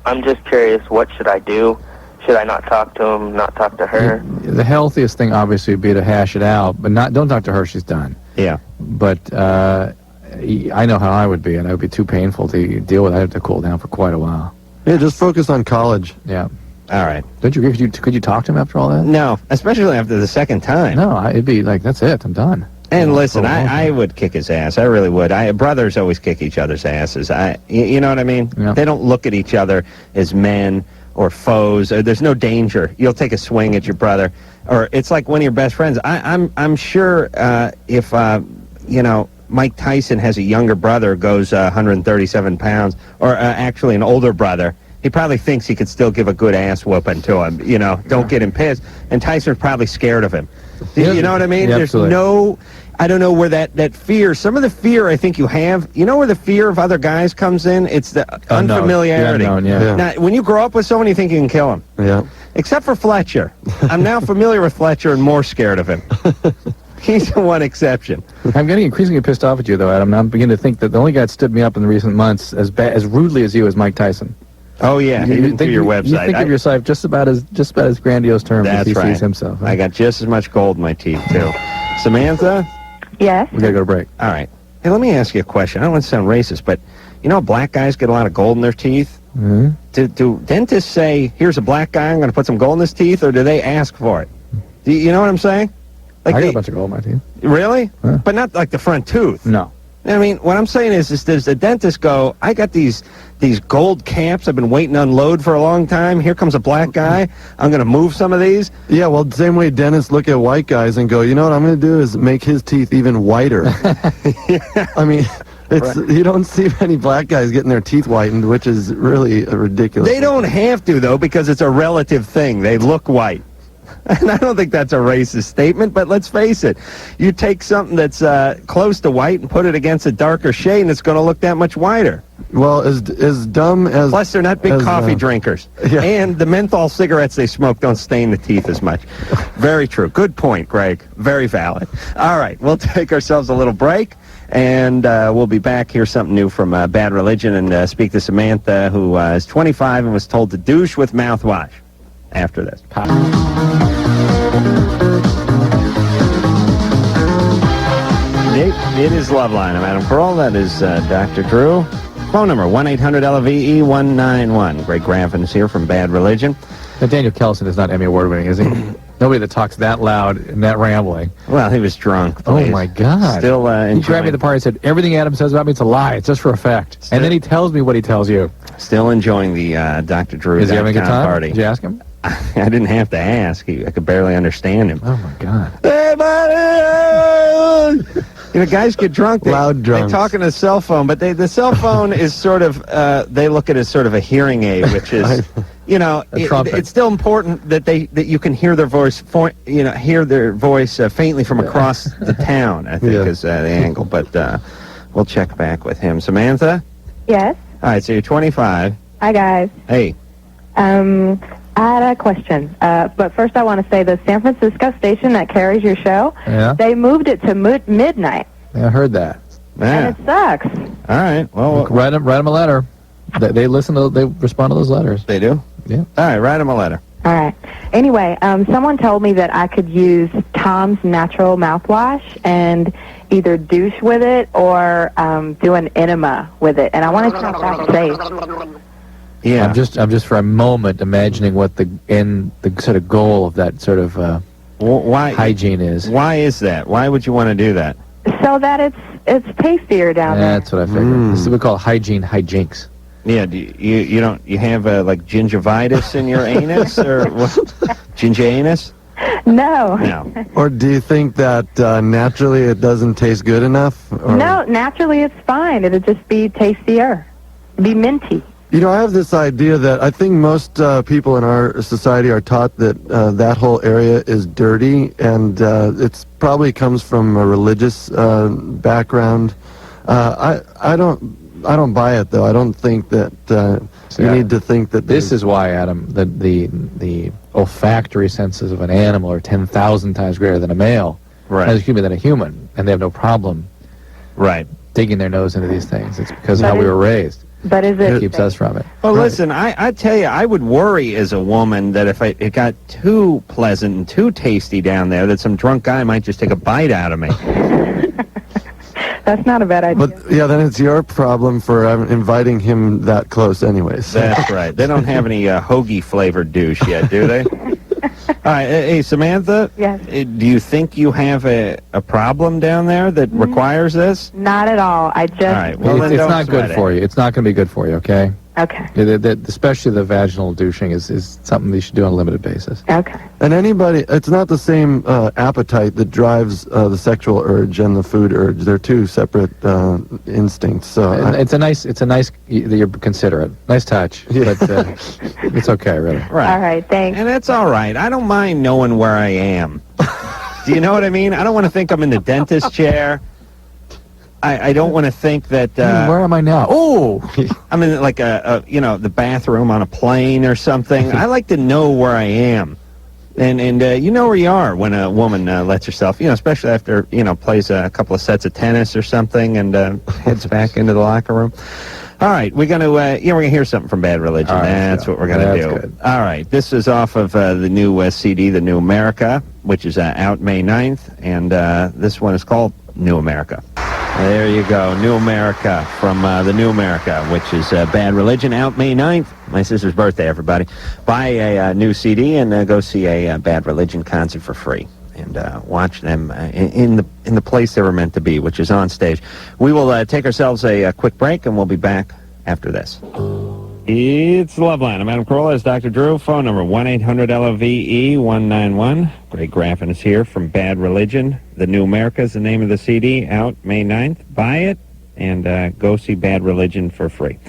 I'm just curious. What should I do? Should I not talk to him? Not talk to her? The healthiest thing, obviously, would be to hash it out, but don't talk to her. She's done. Yeah. But I know how I would be, and it would be too painful to deal with. I have to cool down for quite a while. Yeah, just focus on college. Yeah. All right. Don't you agree? Could you talk to him after all that? No, especially after the second time. No, it'd be like, that's it. I'm done. And listen, I would kick his ass. I really would. Brothers always kick each other's asses. You know what I mean? Yeah. They don't look at each other as men or foes. There's no danger. You'll take a swing at your brother, or it's like one of your best friends. I'm sure if Mike Tyson has a younger brother, goes 137 pounds, or actually an older brother, he probably thinks he could still give a good ass whooping to him. Don't get him pissed. And Tyson's probably scared of him. You know what I mean? Yeah, There's absolutely. I don't know where that fear, some of the fear I think you have, where the fear of other guys comes in? It's the unfamiliarity. The unknown, yeah. Now, when you grow up with someone, you think you can kill him. Yeah. Except for Fletcher. I'm now familiar with Fletcher and more scared of him. He's the one exception. I'm getting increasingly pissed off at you, though, Adam. I'm beginning to think that the only guy that stood me up in the recent months as rudely as you is Mike Tyson. Oh, yeah, even through your website. You think of yourself just about as grandiose terms as he sees himself. Huh? I got just as much gold in my teeth, too. Samantha? Yes? We gotta go to break. All right. Hey, let me ask you a question. I don't want to sound racist, but black guys get a lot of gold in their teeth? Mm-hmm. Do dentists say, here's a black guy, I'm going to put some gold in his teeth, or do they ask for it? Do you know what I'm saying? Like I got a bunch of gold in my teeth. Really? Huh? But not like the front tooth. No. I mean, what I'm saying is does the dentist go, I got these gold caps I've been waiting to unload for a long time. Here comes a black guy. I'm going to move some of these. Yeah, well, the same way dentists look at white guys and go, you know what I'm going to do is make his teeth even whiter. Yeah. I mean, you don't see many black guys getting their teeth whitened, which is really ridiculous. They don't have to, though, because it's a relative thing. They look white. And I don't think that's a racist statement, but let's face it. You take something that's close to white and put it against a darker shade, and it's going to look that much whiter. Well, as dumb as... Plus, they're not big coffee drinkers. Yeah. And the menthol cigarettes they smoke don't stain the teeth as much. Very true. Good point, Greg. Very valid. All right, we'll take ourselves a little break, and we'll be back. Here's something new from Bad Religion, and speak to Samantha, who is 25 and was told to douche with mouthwash after this. It is Loveline. I'm Adam Carolla. That is Dr. Drew. Phone number, 1-800-LVE-191. Greg Graffin is here from Bad Religion. Now, Daniel Kellison is not Emmy Award winning, is he? Nobody that talks that loud and that rambling. Well, he was drunk. Please. Oh, my God. Still He grabbed me at the party and said, everything Adam says about me, it's a lie. It's just for effect. And then he tells me what he tells you. Still enjoing the Dr. Drew Is he having a good time? party. Did you ask him? I didn't have to ask. I could barely understand him. Oh, my God. Hey, buddy! Guys get drunk. Loud drunks. They talk on a cell phone, but the cell phone is sort of, they look at it as sort of a hearing aid, which is, it's still important that you can hear their voice, faintly from across the town, I think, is the angle. But we'll check back with him. Samantha? Yes? All right, so you're 25. Hi, guys. Hey. I had a question, but first I want to say the San Francisco station that carries your show, they moved it to midnight. Yeah, I heard that. Yeah. And it sucks. All right. Well, write them a letter. They respond to those letters. They do? Yeah. All right, write them a letter. All right. Anyway, someone told me that I could use Tom's natural mouthwash and either douche with it or do an enema with it, and I wanted to know if that's safe. Yeah. I'm just for a moment imagining what the sort of goal of that sort of hygiene is. Why is that? Why would you want to do that? So that it's tastier down there. That's what I figured. This is what we call hygiene hijinks. Yeah, do you have like gingivitis in your anus or what? Gingianus? No. No. Or do you think that naturally it doesn't taste good enough? Or? No, naturally it's fine. It'll just be tastier. Be minty. You know, I have this idea that I think most people in our society are taught that that whole area is dirty, and it probably comes from a religious background. I don't buy it though. I don't think that You need to think that this is why, Adam, the olfactory senses of an animal are 10,000 times greater than a male, as human than a human, and they have no problem digging their nose into these things. It's because of how we were raised. But is it keeps us from it? Well, listen, I tell you, I would worry as a woman that if it got too pleasant and too tasty down there, that some drunk guy might just take a bite out of me. That's not a bad idea. But, yeah, then it's your problem for inviting him that close anyways. That's right. They don't have any hoagie-flavored douche yet, do they? All right, hey, Samantha? Yes. Do you think you have a problem down there that requires this? Not at all. I just... All right, well, it's not good for you. It's not going to be good for you, okay? Okay. Especially the vaginal douching is something you should do on a limited basis. Okay. And it's not the same appetite that drives the sexual urge and the food urge. They're two separate instincts. So it's a nice that you're considerate. Nice touch, but it's okay, really. Right. All right, thanks. And that's all right. I don't mind knowing where I am. Do you know what I mean? I don't want to think I'm in the dentist chair. I don't want to think that... where am I now? Oh! I'm in like the bathroom on a plane or something. I like to know where I am. And you know where you are when a woman lets herself, especially after, plays a couple of sets of tennis or something and heads back into the locker room. All right, we're going to we're going to hear something from Bad Religion. That's what we're going to do. Good. All right, this is off of the new CD, The New America, which is out May 9th, and this one is called New America. There you go, New America from The New America, which is Bad Religion, out May 9th. My sister's birthday, everybody. Buy a new CD and go see a Bad Religion concert for free. And watch them in the place they were meant to be, which is on stage. We will take ourselves a quick break, and we'll be back after this. It's Loveline. I'm Adam Carolla. It's Dr. Drew. Phone number 1-800-LOVE-191. Greg Graffin is here from Bad Religion. The New America is the name of the CD, out May 9th. Buy it and go see Bad Religion for free.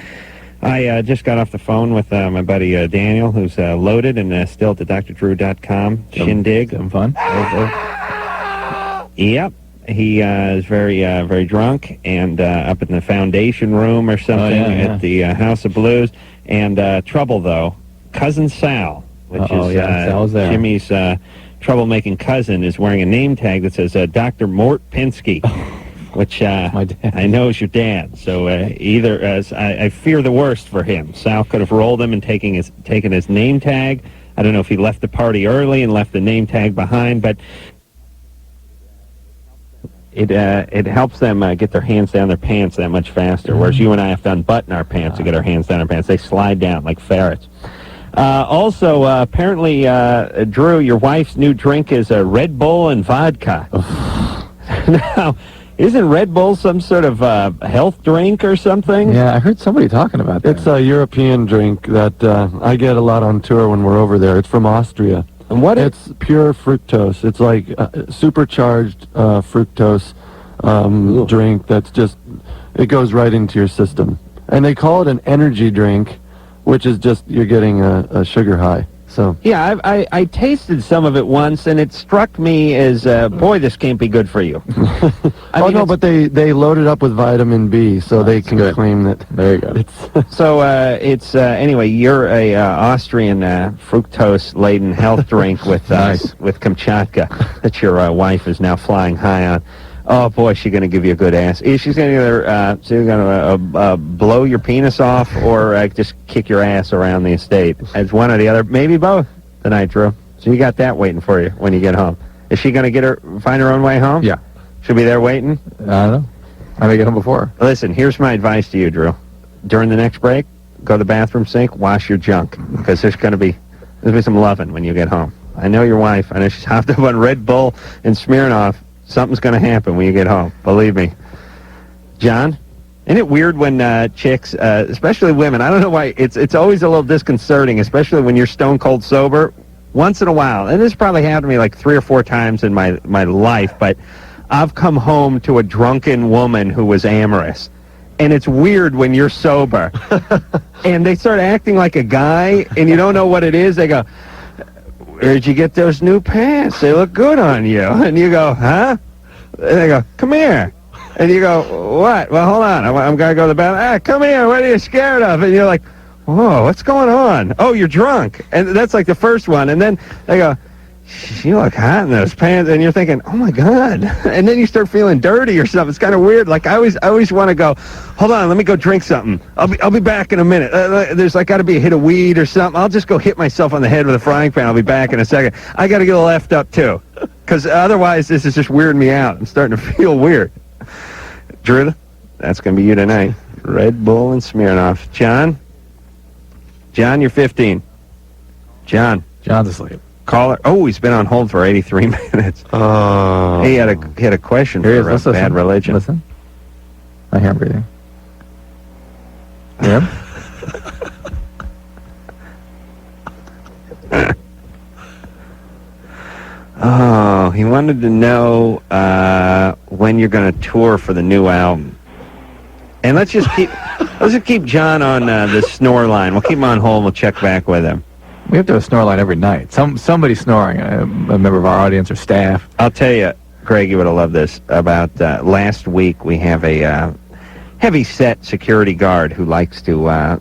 I just got off the phone with my buddy Daniel, who's loaded and still at the drdrew.com shindig. Having fun? Yep. He is very drunk and up in the foundation room or something at the House of Blues. And trouble, though. Cousin Sal, which is Sal's there. Jimmy's troublemaking cousin, is wearing a name tag that says Dr. Mort Pinsky. Which my dad. I know is your dad. So I fear the worst for him. Sal could have rolled him and taken his name tag. I don't know if he left the party early and left the name tag behind, but it helps them get their hands down their pants that much faster. Whereas you and I have to unbutton our pants to get our hands down our pants. They slide down like ferrets. Also, apparently, Drew, your wife's new drink is a Red Bull and vodka. Now, isn't Red Bull some sort of health drink or something? Yeah, I heard somebody talking about that. it's a European drink that I get a lot on tour when we're over there. It's from Austria. And what It's pure fructose. It's like supercharged fructose drink that's just, it goes right into your system. And they call it an energy drink, which is just, you're getting a sugar high. So Yeah, I tasted some of it once, and it struck me as, boy, this can't be good for you. but they load it up with vitamin B, so they can claim that. There you go. So anyway, you're a Austrian fructose-laden health drink with with Kamchatka that your wife is now flying high on. Oh boy, she's going to give you a good ass. She's going to blow your penis off or just kick your ass around the estate. It's one or the other, maybe both tonight, Drew. So you got that waiting for you when you get home. Is she going to find her own way home? Yeah. She'll be there waiting? I don't know. How did I get home before? Listen, here's my advice to you, Drew. During the next break, go to the bathroom sink, wash your junk, because there's going to be some loving when you get home. I know your wife. I know she's hopped up on Red Bull and Smirnoff. Something's going to happen when you get home. Believe me. John, isn't it weird when chicks, especially women, I don't know why, it's always a little disconcerting, especially when you're stone cold sober, once in a while. And this probably happened to me like 3 or 4 times in my life, but I've come home to a drunken woman who was amorous. And it's weird when you're sober. And they start acting like a guy, and you don't know what it is. They go, "Where'd you get those new pants? They look good on you." And you go, "Huh?" And they go, "Come here." And you go, "What?" "Well, hold on. I'm going to go to the bathroom." "Ah, come here. What are you scared of?" And you're like, whoa, what's going on? Oh, you're drunk. And that's like the first one. And then they go, you look hot in those pants. And you're thinking, oh, my God. And then you start feeling dirty or something. It's kind of weird. Like, I always want to go, hold on, let me go drink something. I'll be back in a minute. There's, like, got to be a hit of weed or something. I'll just go hit myself on the head with a frying pan. I'll be back in a second. I got to get left up, too. Because otherwise, this is just weirding me out. I'm starting to feel weird. Drew, that's going to be you tonight. Red Bull and Smirnoff. John, you're 15. John's asleep. Caller. Oh, he's been on hold for 83 minutes. Oh. He had a question Here he for is. Bad Religion. Listen. I hear him breathing. Hear him? Oh, he wanted to know when you're going to tour for the new album. And let's just keep John on the snore line. We'll keep him on hold. We'll check back with him. We have to have a snore line every night. Somebody snoring, a member of our audience or staff. I'll tell you, Greg, you would have loved this. About last week, we have a heavy-set security guard who likes to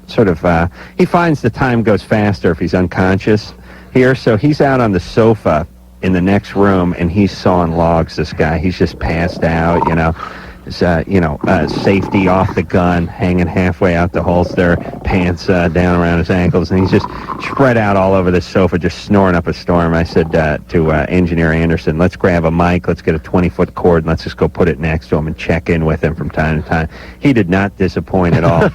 he finds the time goes faster if he's unconscious here. So he's out on the sofa in the next room, and he's sawing logs, this guy. He's just passed out, safety off the gun, hanging halfway out the holster, pants down around his ankles, and he's just spread out all over the sofa, just snoring up a storm. I said to Engineer Anderson, let's grab a mic, let's get a 20-foot cord, and let's just go put it next to him and check in with him from time to time. He did not disappoint at all.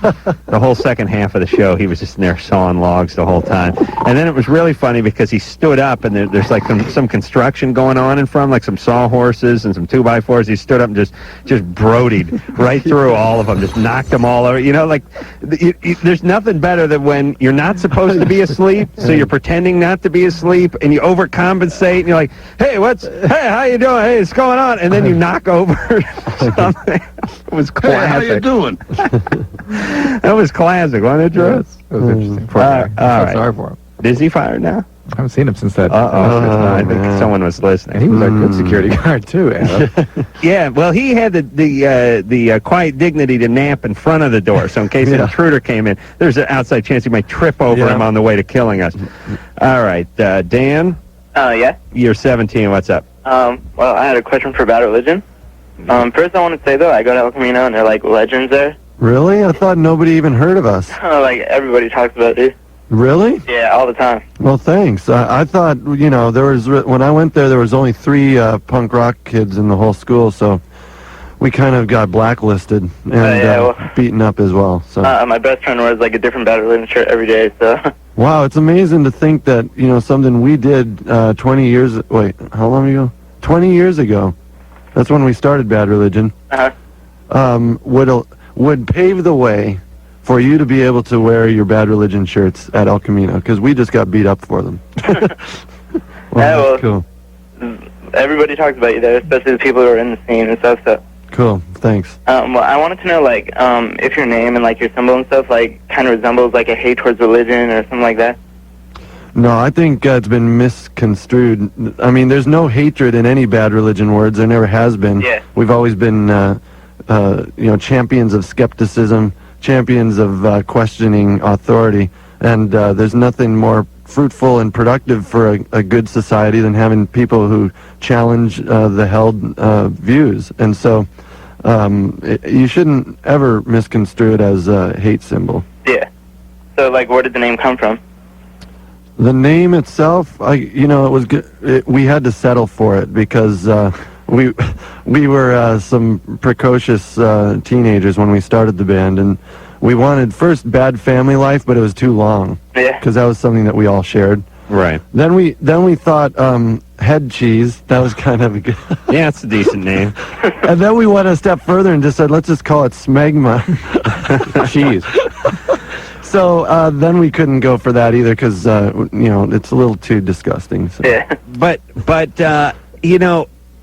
The whole second half of the show, he was just in there sawing logs the whole time. And then it was really funny because he stood up, and there's like some construction going on in front, like some sawhorses and some 2x4s. He stood up and just brodied right through all of them, just knocked them all over. There's nothing better than when you're not supposed to be asleep, so you're pretending not to be asleep, and you overcompensate, and you're like, hey, how you doing? Hey, what's going on? And then you knock over something. It was classic. Hey, how you doing? That was classic, wasn't it, Drew? Yes, it was interesting. Poor All guy. right. Sorry for him. Is he fired now? I haven't seen him since that. I think someone was listening. And he was our good security guard, too, Adam. Yeah, well, he had the quiet dignity to nap in front of the door, so in case an intruder came in, there's an outside chance he might trip over him on the way to killing us. All right, Dan? Yeah? You're 17. What's up? Well, I had a question for Bad Religion. First I want to say, though, I go to El Camino, and they're like legends there. Really? I thought nobody even heard of us. Like, everybody talks about it. Really? Yeah, all the time. Well, thanks. I thought, there was, when I went there was only 3 punk rock kids in the whole school, so we kind of got blacklisted and beaten up as well. So my best friend wears, like, a different Bad Religion shirt every day, so... Wow, it's amazing to think that, something we did 20 years... Wait, how long ago? 20 years ago. That's when we started Bad Religion. Would pave the way for you to be able to wear your Bad Religion shirts at El Camino, because we just got beat up for them. Well, cool. Everybody talks about you there, especially the people who are in the scene and stuff, so... Cool, thanks. Well, I wanted to know, like, if your name and, like, your symbol and stuff, like, kind of resembles, like, a hate towards religion or something like that? No, I think it's been misconstrued. I mean, there's no hatred in any Bad Religion words. There never has been. Yeah. We've always been, champions of skepticism, champions of questioning authority, and there's nothing more fruitful and productive for a good society than having people who challenge the held views. And so you shouldn't ever misconstrue it as a hate symbol. Yeah. So, like, where did the name come from? The name itself, it was good. We had to settle for it because we were some precocious teenagers when we started the band, and we wanted first Bad Family Life, but it was too long. Yeah. Because that was something that we all shared. Right. Then we thought Head Cheese. That was kind of a good. Yeah, it's a decent name. And then we went a step further and just said, let's just call it Smegma. Cheese. So then we couldn't go for that either because it's a little too disgusting. So. Yeah. But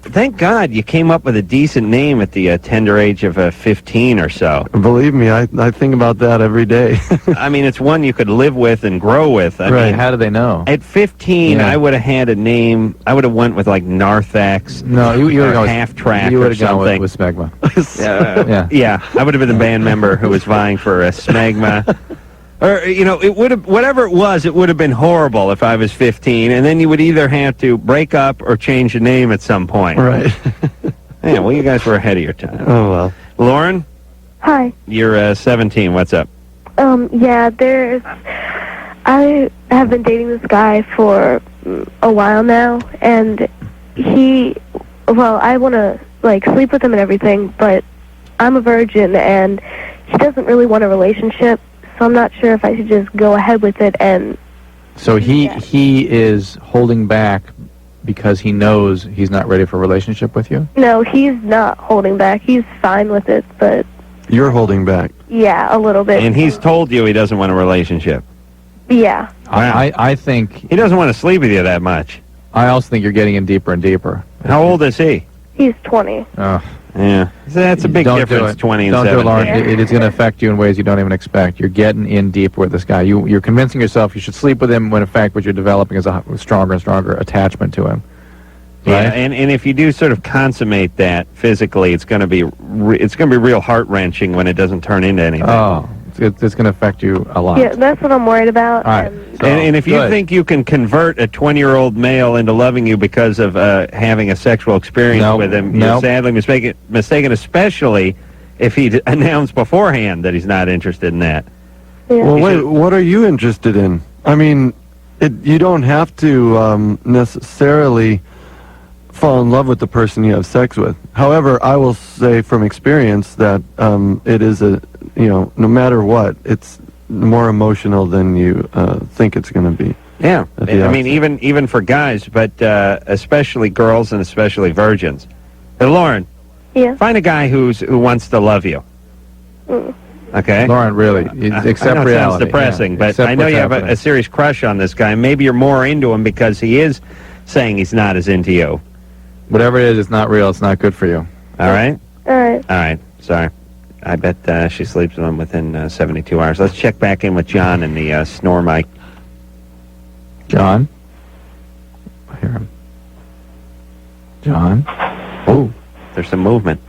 thank God you came up with a decent name at the tender age of 15 or so. Believe me, I think about that every day. I mean, it's one you could live with and grow with. I mean, how do they know? At 15, I would have had a name. I would have went with like Narthex. No, you would have gone Half Track. You would or have gone something. with Smegma. Yeah, I would have been the band member who was vying for a Smegma. Or, it would have, whatever it would have been horrible if I was 15, and then you would either have to break up or change the name at some point. Right. Yeah, well, you guys were ahead of your time. Oh, well. Lauren, Hi. you're 17. What's up? I have been dating this guy for a while now, and I want to, sleep with him and everything, but I'm a virgin, and he doesn't really want a relationship, so I'm not sure if I should just go ahead with it and... So he is holding back because he knows he's not ready for a relationship with you? No, he's not holding back. He's fine with it, but... You're holding back. Yeah, a little bit. And he's told you he doesn't want a relationship. Yeah. I think... He doesn't want to sleep with you that much. I also think you're getting in deeper and deeper. How old is he? He's 20. Oh. Yeah. That's a big difference, 20 and 17. Don't do it, Lauren. It is going to affect you in ways you don't even expect. You're getting in deeper with this guy. You're convincing yourself you should sleep with him when, in fact, what you're developing is a stronger and stronger attachment to him. Right? Yeah, and if you do sort of consummate that physically, it's going to be real heart-wrenching when it doesn't turn into anything. Oh, it's going to affect you a lot. Yeah, that's what I'm worried about. All right. And if you think you can convert a 20-year-old male into loving you because of having a sexual experience with him, you're sadly mistaken, especially if he announced beforehand that he's not interested in that. Yeah. Well, wait, what are you interested in? I mean, you don't have to necessarily fall in love with the person you have sex with. However, I will say from experience that it is no matter what, it's more emotional than you think it's going to be. Yeah, I mean, even for guys, but especially girls and especially virgins. Hey, Lauren, find a guy who wants to love you. Okay? Lauren, really, accept I know reality. It sounds depressing, but I know you have a serious crush on this guy. Maybe you're more into him because he is saying he's not as into you. Whatever it is, it's not real. It's not good for you. All right? All right. All right. Sorry. I bet she sleeps with him within 72 hours. Let's check back in with John in the snore mic. John? I hear him. John? Oh, there's some movement.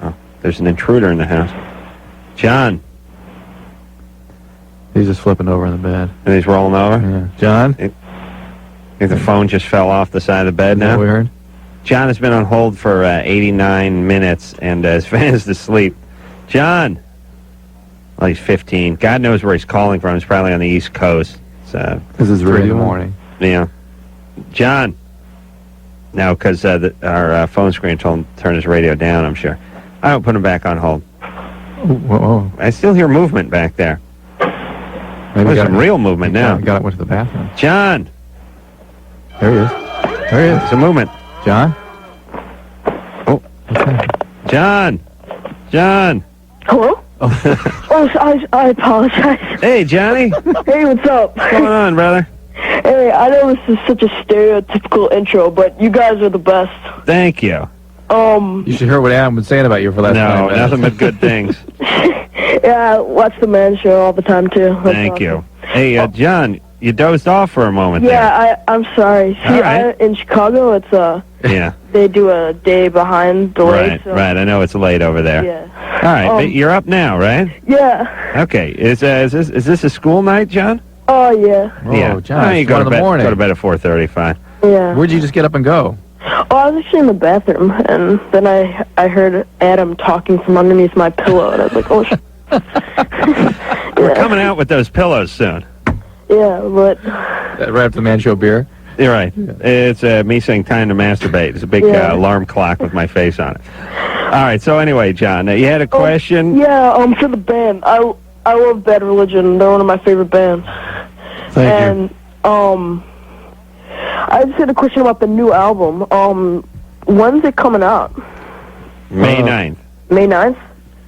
Oh, there's an intruder in the house. John. He's just flipping over in the bed. And he's rolling over? Yeah. John? I think the phone just fell off the side of the bed now. Weird. John has been on hold for 89 minutes and is fast asleep. John! Well, he's 15. God knows where he's calling from. He's probably on the East Coast. This is 3 in the morning. Yeah. John! No, because our phone screen told him to turn his radio down, I'm sure. I will put him back on hold. Whoa. I still hear movement back there. Maybe There's some real movement now. Went to the bathroom. John! There he is. There he is. There's a movement. John? Oh. What's that? John! John! Hello? I apologize. Hey, Johnny. Hey, what's up? What's going on, brother? Hey, I know this is such a stereotypical intro, but you guys are the best. Thank you. You should hear what Adam was saying about you for the last 9 minutes. Nothing but good things. Yeah, I watch the Man Show all the time, too. That's Thank awesome. you. Hey, John, you dozed off for a moment there. Yeah, I'm sorry. See, right. in Chicago, it's yeah. They do a day behind delayed. Right. I know it's late over there. Yeah. All right, but you're up now, right? Yeah. Okay. Is this a school night, John? Oh, yeah. Oh, Yeah. John, You it's go 1 to in bed. the morning. Go to bed at 4:30. Fine. Yeah. Where'd you just get up and go? Oh, I was actually in the bathroom, and then I heard Adam talking from underneath my pillow, and I was like, oh, We're coming out with those pillows soon. Yeah, but... Right after the Man Show beer? You're right. It's me saying time to masturbate. It's a big alarm clock with my face on it. All right, so anyway, John, you had a question? Yeah, for the band. I love Bad Religion. They're one of my favorite bands. Thank you. I just had a question about the new album. When's it coming out? May 9th. May 9th?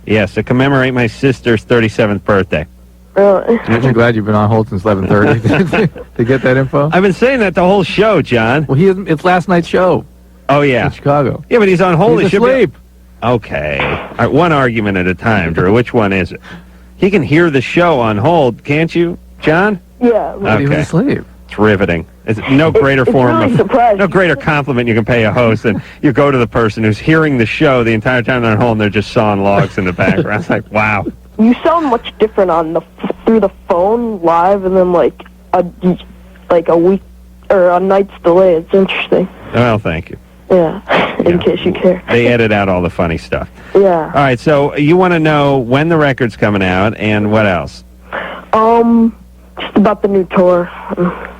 Yes, to commemorate my sister's 37th birthday. Really? Aren't you glad you've been on hold since 11:30 to get that info? I've been saying that the whole show, John. Well, it's last night's show. Oh, yeah. In Chicago. Yeah, but he's on hold. He's He should be- asleep. Okay. All right, one argument at a time, Drew. Which one is it? He can hear the show on hold, can't you, John? Yeah. But he was asleep. It's riveting. It's no greater it's form really of surprising. no greater compliment you can pay a host than you go to the person who's hearing the show the entire time they're on hold and they're just sawing logs in the background. It's like, wow. you sound much different through the phone live, and then like a week or a night's delay. It's interesting. Well, thank you. Yeah, in case you care. They edit out all the funny stuff. Yeah. All right, so you want to know when the record's coming out and what else? Just about the new tour.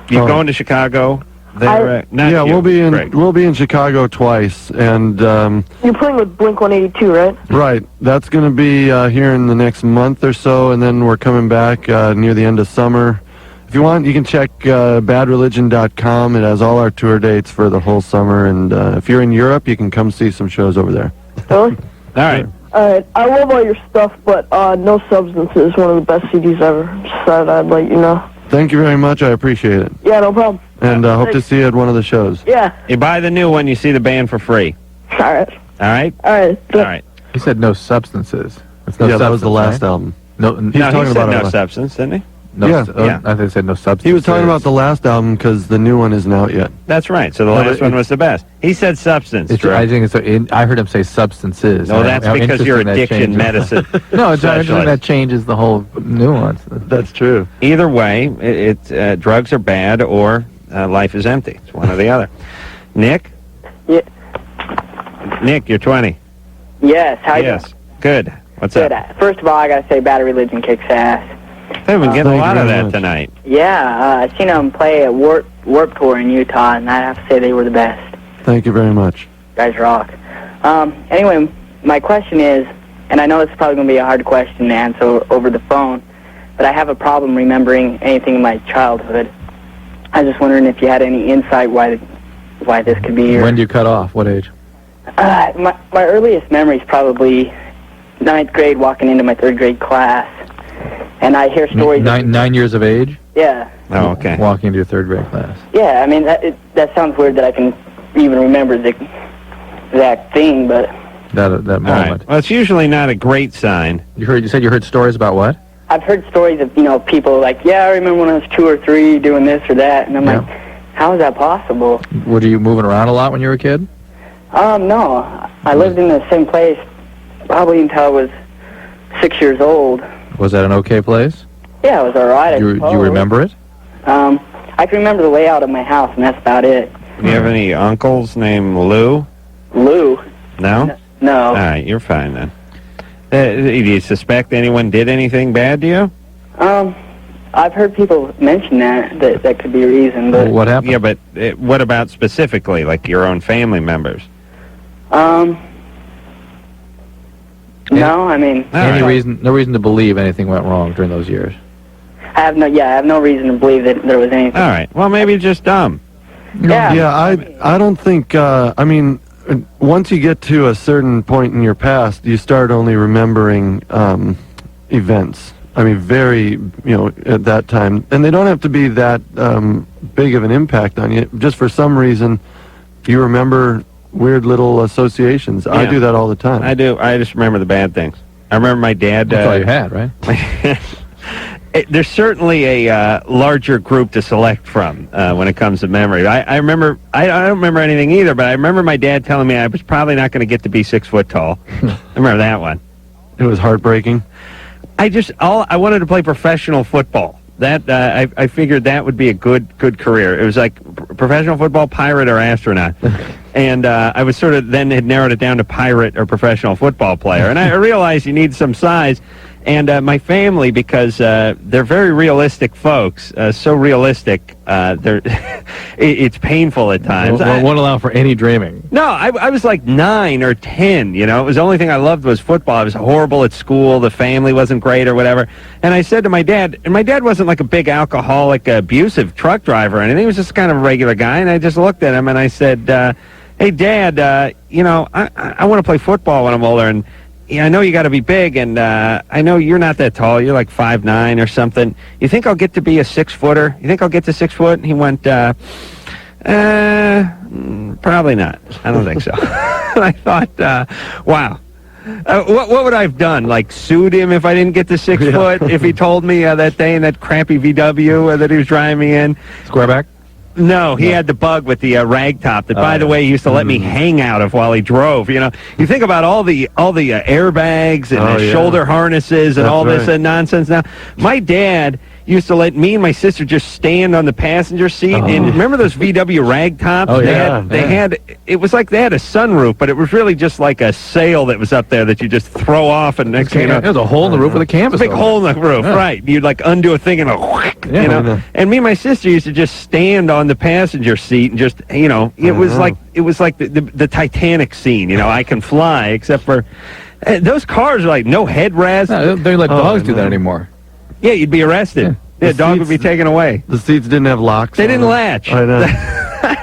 You're going to Chicago? We'll be in Chicago twice, and you're playing with Blink-182, right? Right. That's going to be here in the next month or so, and then we're coming back near the end of summer. If you want, you can check badreligion.com. It has all our tour dates for the whole summer, and if you're in Europe, you can come see some shows over there. Really? All right. All right. I love all your stuff, but No Substance is one of the best CDs ever. Just thought I'd let you know. Thank you very much. I appreciate it. Yeah, no problem. And hope to see you at one of the shows. Yeah. You buy the new one, you see the band for free. All right. All right? All right. All right. He said No Substances. It's No Yeah, Substance, that was the last right? album. No, He said No Substance, didn't he? No, Yeah. I think he said No Substance. He was talking about the last album because the new one isn't out yet. That's right. So the last one was the best. He said Substance. Drew. I think I heard him say substances. No, that's because you're addiction medicine. No, it's interesting that changes the whole nuance. That's true. Either way, drugs are bad or life is empty. It's one or the other. Nick? Yeah. Nick, you're 20. Yes, how you doing? Yes. Good. What's Good. up? First of all, I gotta say Bad Religion kicks ass. Hey, we've been getting a Thank lot you of very that much. tonight. Yeah, I seen them play at Warp Tour in Utah, and I have to say they were the best. Thank you very much. Guys rock. Anyway, my question is, and I know this is probably going to be a hard question to answer over the phone, but I have a problem remembering anything in my childhood. I was just wondering if you had any insight why this could be. When do you cut off? What age? My earliest memory is probably 9th grade, walking into my 3rd grade class, and I hear stories. 9 years of age? Yeah. Oh, okay. Walking into your 3rd grade class. Yeah, I mean, that sounds weird that I can even remember the exact thing, but That All moment. right. Well, it's usually not a great sign. You said you heard stories about what? I've heard stories of, people like, yeah, I remember when I was 2 or 3 doing this or that, and I'm like, how is that possible? Were you moving around a lot when you were a kid? No. I lived in the same place probably until I was 6 years old. Was that an okay place? Yeah, it was all right. Do you remember it? I can remember the layout of my house, and that's about it. Do you have any uncles named Lou? Lou? No? No. All right, you're fine then. Do you suspect anyone did anything bad to you? I've heard people mention that could be a reason, but... What happened? Yeah, but what about specifically, like your own family members? No, I mean... No reason to believe anything went wrong during those years? I have no reason to believe that there was anything. All right, well, maybe just dumb. Yeah. I don't think, once you get to a certain point in your past, you start only remembering events. I mean, very, at that time. And they don't have to be that big of an impact on you. Just for some reason, you remember weird little associations. I do that all the time. I do. I just remember the bad things. I remember my dad... That's all you had, right? There's certainly a larger group to select from when it comes to memory. I remember... I don't remember anything either, but I remember my dad telling me I was probably not going to get to be 6 foot tall. I remember that one. It was heartbreaking. I wanted to play professional football. That I figured that would be a good career. It was like professional football, pirate, or astronaut. And I was sort of then had narrowed it down to pirate or professional football player. And I realized you need some size. And my family, because they're very realistic folks, so realistic, it's painful at times. Won't allow for any dreaming. No, I was like 9 or 10, It was the only thing I loved was football. I was horrible at school. The family wasn't great or whatever. And I said to my dad, and my dad wasn't like a big alcoholic, abusive truck driver or anything. He was just kind of a regular guy. And I just looked at him and I said, hey, Dad, I want to play football when I'm older. And I know you got to be big, and I know you're not that tall. You're like 5'9" or something. You think I'll get to be a 6-footer? You think I'll get to 6 foot? And he went, probably not. I don't think so. And I thought, wow. What would I have done? Like sued him if I didn't get to 6 foot? If he told me that day in that crappy VW that he was driving me in? Squareback? No, he had the Bug with the rag top that, by the way, he used to let me hang out of while he drove. You know, you think about all the airbags and shoulder harnesses and all this nonsense. Now, my dad used to let me and my sister just stand on the passenger seat. And remember those VW rag tops? Oh, They had, it was like they had a sunroof, but it was really just like a sail that was up there that you just throw off, and next thing you know, there's a hole in the roof with a canvas. a big hole in the roof, right? You'd like undo a thing and a whack, you know. And me and my sister used to just stand on the passenger seat and just, you know, it was like the Titanic scene. You know, I can fly, except for those cars are like no headrest. No, they let dogs do that anymore. Yeah, you'd be arrested. Yeah, dog would be taken away. The seats didn't have locks. They didn't latch. I know.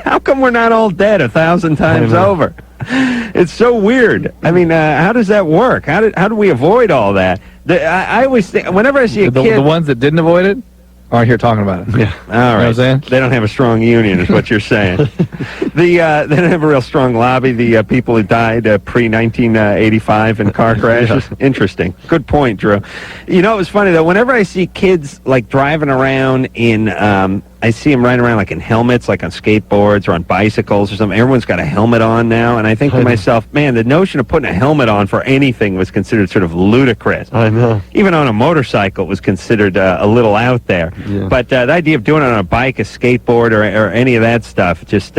How come we're not all dead 1,000 times over? It's so weird. I mean, how does that work? How do we avoid all that? I always think, whenever I see a kid... The ones that didn't avoid it aren't here talking about it. Yeah. All right. They don't have a strong union, is what you're saying. They don't have a real strong lobby, the people who died pre-1985 in car crashes. Interesting. Good point, Drew. You know, it was funny, though. Whenever I see kids, like, driving around in... I see them riding around like in helmets, like on skateboards or on bicycles or something. Everyone's got a helmet on now, and I think to myself, man, the notion of putting a helmet on for anything was considered sort of ludicrous. I know. Even on a motorcycle, it was considered a little out there. Yeah. But the idea of doing it on a bike, a skateboard, or any of that stuff just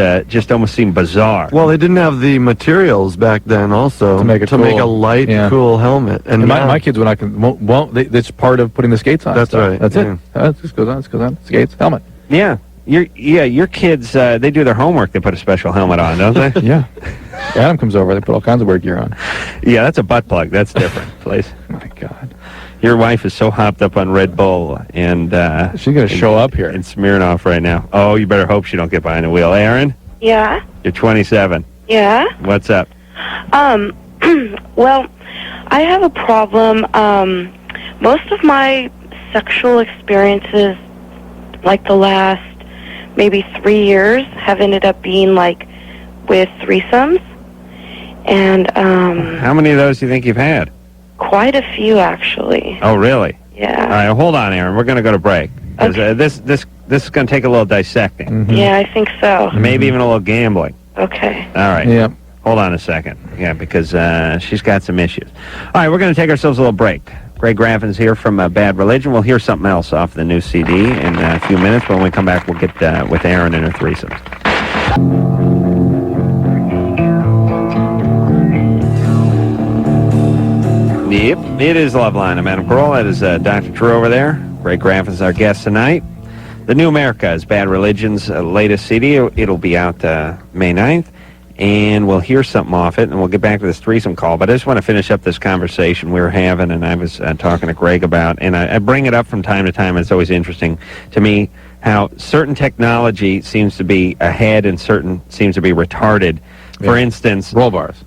almost seemed bizarre. Well, they didn't have the materials back then, also To make it make a cool. light, Yeah. cool helmet. And my kids it's part of putting the skates on. That's stuff. right, That's yeah. it. It just goes on. Skates, helmet. Yeah. Your kids, they do their homework. They put a special helmet on, don't they? Yeah. Adam comes over. They put all kinds of weird gear on. Yeah, that's a butt plug. That's different, please. My God. Your wife is so hopped up on Red Bull, and she's going to show up here in Smirnoff right now. Oh, you better hope she don't get behind the wheel. Aaron, Yeah. you're 27. Yeah. What's up? Well, I have a problem. Most of my sexual experiences, like the last maybe 3 years, have ended up being like with threesomes. And How many of those do you think you've had? quite a few, actually. Oh, really? Yeah. All right, hold on, Aaron. We're going to go to break. 'Cause, this is going to take a little dissecting. Yeah, I think so. Maybe even a little gambling. Okay. All right. Yeah. Hold on a second. Yeah, because she's got some issues. All right, we're going to take ourselves a little break. Greg Graffin's here from Bad Religion. We'll hear something else off the new CD in a few minutes. When we come back, we'll get with Aaron and her threesomes. Yep, it is Loveline. I'm Adam Carolla. That is Dr. Drew over there. Greg Graffin's our guest tonight. The New America is Bad Religion's latest CD. It'll be out May 9th. And we'll hear something off it, and we'll get back to this threesome call. But I just want to finish up this conversation we were having, and I was talking to Greg about, and I bring it up from time to time, and it's always interesting to me how certain technology seems to be ahead and certain seems to be retarded. For instance... Roll bars.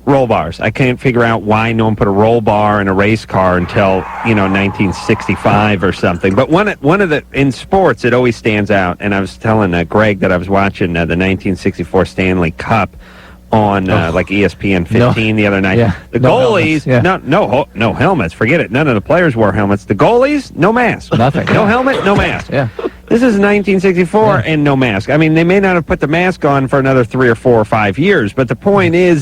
Roll bars. I can't figure out why no one put a roll bar in a race car until, 1965 or something. But one of the, in sports, it always stands out. And I was telling Greg that I was watching the 1964 Stanley Cup on like ESPN 15 the other night. Yeah. The No goalies, helmets, no helmets. Forget it. None of the players wore helmets. The goalies, no mask. Nothing. No helmet, no mask. Yeah. This is 1964 and no mask. I mean, they may not have put the mask on for another 3 or 4 or 5 years, but the point is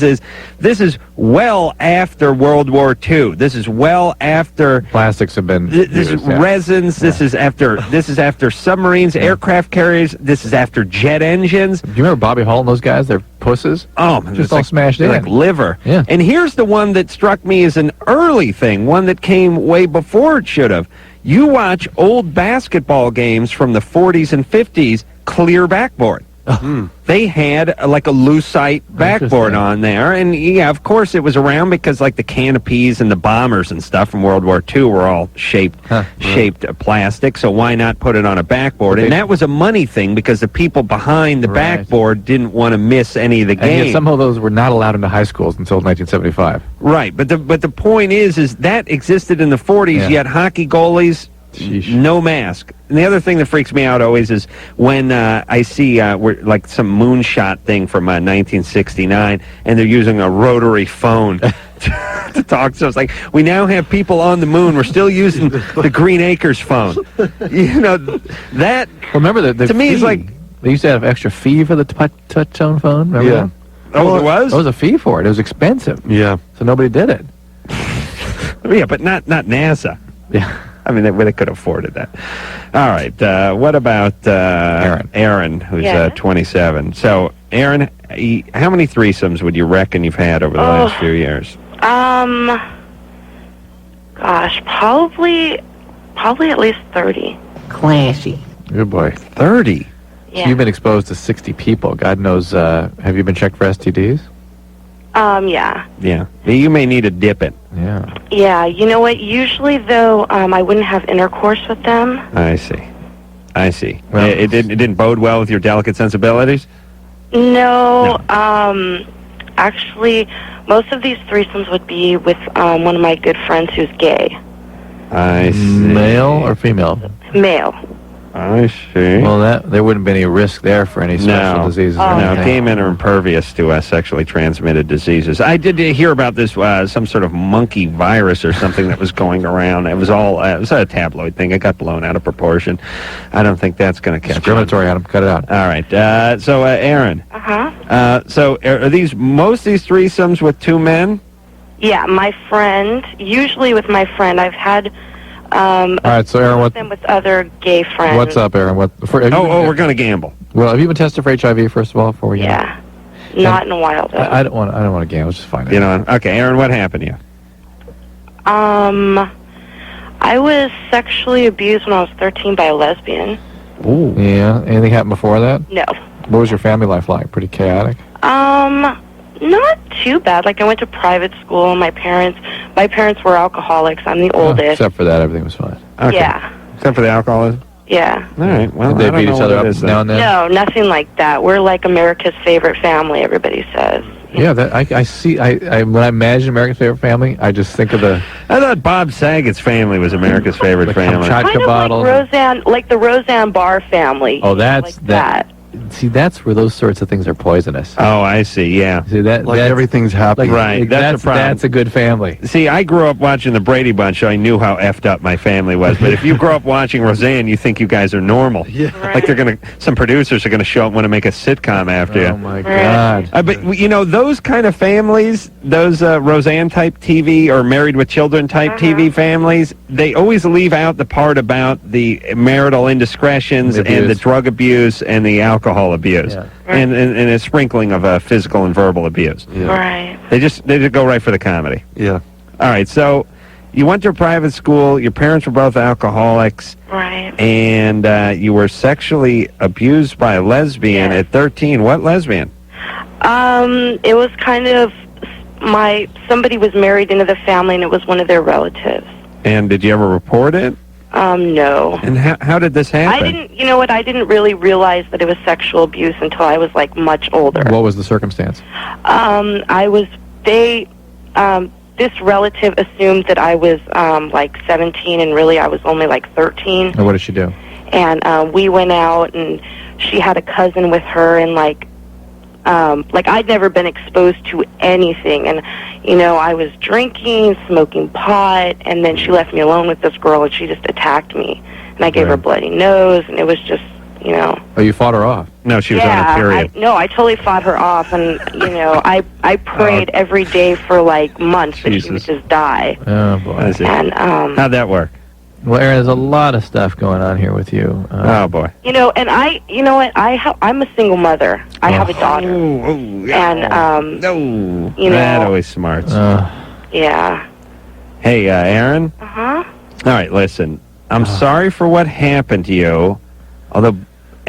this is well after World War II. This is well after Plastics have been this is used, yeah. resins. This is after submarines, aircraft carriers. This is after jet engines. Do you remember Bobby Hall and those guys? They're pusses. Oh, man, Just it's all like, smashed they're in. like liver. Yeah. And here's the one that struck me as an early thing, one that came way before it should have. You watch old basketball games from the 40s and 50s, clear backboard. They had like a lucite backboard on there, and yeah, of course it was around because like the canopies and the bombers and stuff from World War II were all shaped plastic, so why not put it on a backboard? And that was a money thing because the people behind the backboard didn't want to miss any of the And games. yet some of those were not allowed into high schools until 1975. Right, but the point is that existed in the 40s, yet hockey goalies, no mask. And the other thing that freaks me out always is when I see like some moonshot thing from 1969, and they're using a rotary phone to talk. So it's like, we now have people on the moon. We're still using the Green Acres phone. That remember that to me is like, They used to have extra fee for the touch tone phone. Remember that? Oh, there was? There was a fee for it. It was expensive. Yeah. So nobody did it. Yeah, but not NASA. Yeah. I mean, they could have afforded that. All right. What about Aaron, who's 27? So, Aaron, how many threesomes would you reckon you've had over the last few years? Gosh, probably at least 30. Classy. Good boy. 30? Yeah. So you've been exposed to 60 people. God knows, have you been checked for STDs? Yeah. Yeah. You may need to dip it. Yeah. Yeah, you know what? Usually, though, I wouldn't have intercourse with them. I see. Well, it didn't bode well with your delicate sensibilities? No. Actually, most of these threesomes would be with one of my good friends who's gay. I see. Male or female? Male. I see. Well, there wouldn't be any risk there for any special diseases. No, gay men are impervious to sexually transmitted diseases. I did hear about this, some sort of monkey virus or something that was going around. It was a tabloid thing. It got blown out of proportion. I don't think that's going to catch on. Discriminatory, Adam. Cut it out. All right. So, Aaron. So, are most of these threesomes with two men? Yeah, my friend. Usually with my friend. I've had... all right, so Aaron, them with other gay friends. What's up, Aaron? We're going to gamble. Well, have you been tested for HIV first of all before we? Yeah, not in a while though. I don't want to gamble. Just find out. You know, okay, Aaron, what happened to you? I was sexually abused when I was 13 by a lesbian. Ooh. Yeah. Anything happened before that? No. What was your family life like? Pretty chaotic. Not too bad. Like I went to private school. My parents were alcoholics. I'm the oldest. Except for that, everything was fine. Okay. Yeah. Except for the alcoholism? Yeah. All right. Well, did they I don't beat know each other what it up is, now and then? No, nothing like that. We're like America's favorite family, everybody says. Yeah, I see. When I imagine America's favorite family, I just think of the. I thought Bob Saget's family was America's favorite family. Kind of like the Roseanne Barr family. Oh, that's like that. See, that's where those sorts of things are poisonous. Oh, I see. Yeah. See that? Like everything's happy. Right. That's a problem. That's a good family. See, I grew up watching the Brady Bunch, so I knew how effed up my family was. But if you grow up watching Roseanne, you think you guys are normal. Yeah. Like some producers are gonna show up and want to make a sitcom after you. Oh my God. But you know those kind of families, those Roseanne type TV or Married with Children type TV families, they always leave out the part about the marital indiscretions and the drug abuse and the alcohol abuse. Yeah. And a sprinkling of physical and verbal abuse. Yeah. Right. They just go right for the comedy. Yeah. All right. So you went to a private school. Your parents were both alcoholics. Right. And you were sexually abused by a lesbian at 13. What lesbian? It was kind of somebody was married into the family, and it was one of their relatives. And did you ever report it? No. And how did this happen? You know what, I didn't really realize that it was sexual abuse until I was, like, much older. What was the circumstance? This relative assumed that I was, like, 17, and really I was only, like, 13. And what did she do? And we went out, and she had a cousin with her, and, like I'd never been exposed to anything, and I was drinking, smoking pot, and then she left me alone with this girl, and she just attacked me, and I gave her a bloody nose, and it was just Oh, you fought her off? No, she was on a period. I totally fought her off, and I prayed every day for like months that she would just die. Oh boy. And how'd that work? Well, Aaron, there's a lot of stuff going on here with you. Oh boy. And I'm a single mother. I have a daughter. And that always smarts. Yeah. Hey, Aaron. All right, listen. I'm sorry for what happened to you, although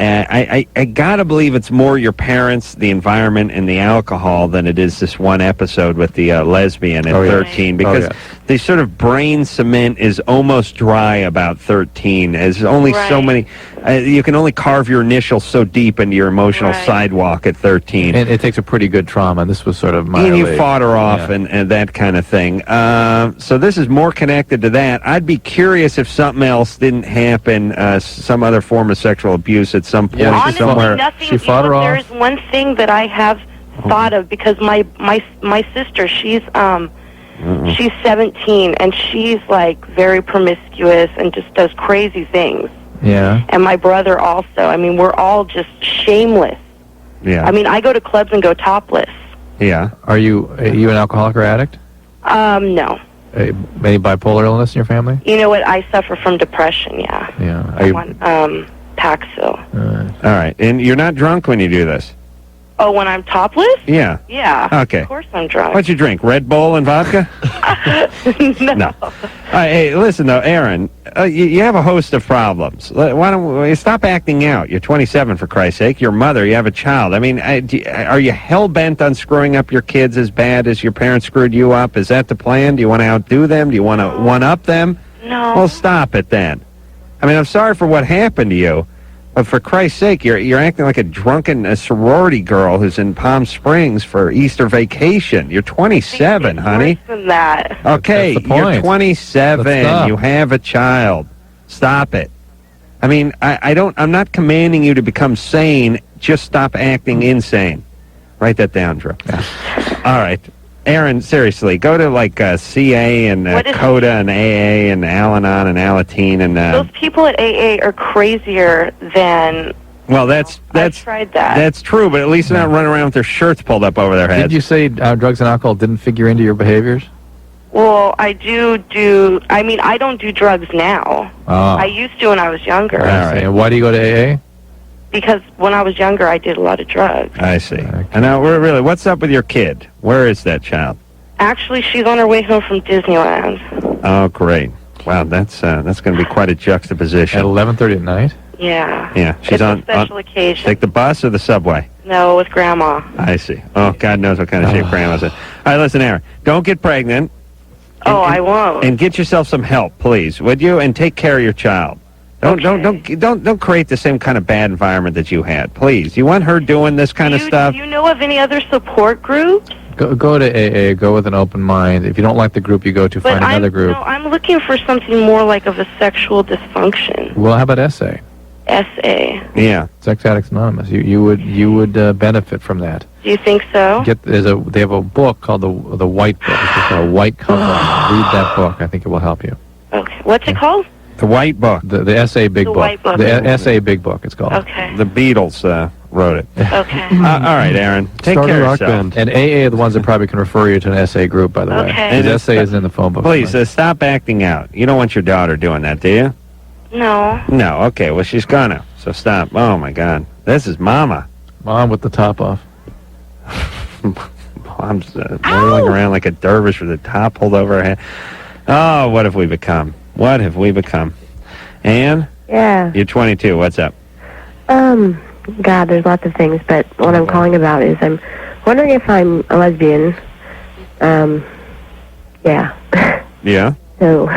I gotta believe it's more your parents, the environment, and the alcohol than it is this one episode with the lesbian at 13, because the sort of brain cement is almost dry about 13. There's only so many. You can only carve your initials so deep into your emotional sidewalk at 13. And it takes a pretty good trauma. This was sort of and you fought her off and that kind of thing. So this is more connected to that. I'd be curious if something else didn't happen, some other form of sexual abuse at some point somewhere. Nothing, she fought her off. There's one thing that I have thought of, because my sister, she's 17, and she's like very promiscuous and just does crazy things. Yeah. And my brother also. I mean, we're all just shameless. Yeah. I mean, I go to clubs and go topless. Yeah. Are you an alcoholic or addict? No. Any bipolar illness in your family? You know what? I suffer from depression, yeah. Yeah. I'm on Paxil. All right. And you're not drunk when you do this? Oh, when I'm topless? Yeah. Yeah. Okay. Of course I'm drunk. What'd you drink? Red Bull and vodka? No. Hey, listen, though, Aaron, you have a host of problems. Why don't we stop acting out? You're 27, for Christ's sake. Your mother, you have a child. I mean, are you hell-bent on screwing up your kids as bad as your parents screwed you up? Is that the plan? Do you want to outdo them? Do you want to one-up them? No. Well, stop it then. I mean, I'm sorry for what happened to you, but for Christ's sake, you're acting like a drunken sorority girl who's in Palm Springs for Easter vacation. You're 27, honey. Worse than that. Okay, That's the you're point. 27. Let's stop. You have a child. Stop it. I mean, I'm not commanding you to become sane. Just stop acting insane. Write that down, Drew. All right. Aaron, seriously, go to like CA and CODA and AA and Al-Anon and Alateen and... Those people at AA are crazier than... Well, that's I tried that. That's true, but at least they're not running around with their shirts pulled up over their heads. Did you say drugs and alcohol didn't figure into your behaviors? Well, I do... I mean, I don't do drugs now. Oh. I used to when I was younger. All right. And why do you go to AA? Because when I was younger, I did a lot of drugs. I see. And now, what's up with your kid? Where is that child? Actually, she's on her way home from Disneyland. Oh, great. Wow, that's going to be quite a juxtaposition. At 11:30 at night? Yeah. Yeah, she's It's on a special occasion. Take the bus or the subway? No, with Grandma. I see. Oh, God knows what kind of shape Grandma's in. All right, listen, Aaron, don't get pregnant. I won't. And get yourself some help, please, would you? And take care of your child. Don't create the same kind of bad environment that you had, please. You want her doing this kind of stuff? Do you know of any other support groups? Go to AA. Go with an open mind. If you don't like the group you go to, find another group. No, I'm looking for something more like of a sexual dysfunction. Well, how about SA? SA. Yeah. Sex Addicts Anonymous. You would benefit from that. Do you think so? They have a book called the White Book. It's just got a white cover. Read that book. I think it will help you. Okay. What's it called? The White Book. The SA Big Book. White Book. The SA Big Book, it's called. Okay. The Beatles wrote it. Okay. All right, Aaron. Take Start care a of rock yourself. band. And AA are the ones that probably can refer you to an SA group, by the way. Okay. Because SA is in the phone book. Please, stop acting out. You don't want your daughter doing that, do you? No. No. Okay, well, she's gonna. So stop. Oh, my God. This is Mama. Mom with the top off. Mom's whirling around like a dervish with the top pulled over her head. Oh, what have we become? What have we become? Ann? Yeah. You're 22. What's up? God, there's lots of things, but what I'm calling about is I'm wondering if I'm a lesbian. Yeah. Yeah? So,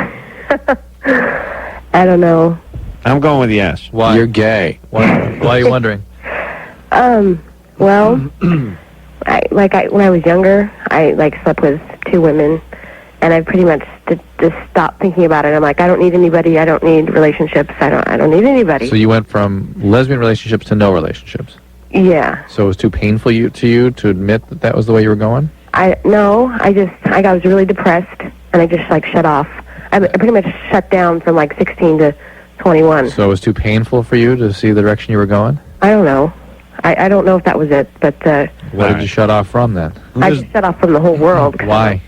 I don't know. I'm going with yes. Why? You're gay. Why are you wondering? Well, when I was younger, I slept with 2 women, and I pretty much just stopped thinking about it. I'm like, I don't need anybody. I don't need relationships. I don't need anybody. So you went from lesbian relationships to no relationships. Yeah. So it was too painful to you to admit that that was the way you were going? I was really depressed, and I just shut off. I pretty much shut down from 16 to 21. So it was too painful for you to see the direction you were going? I don't know. I don't know if that was it, but What did you shut off from then? I just shut off from the whole world. Why?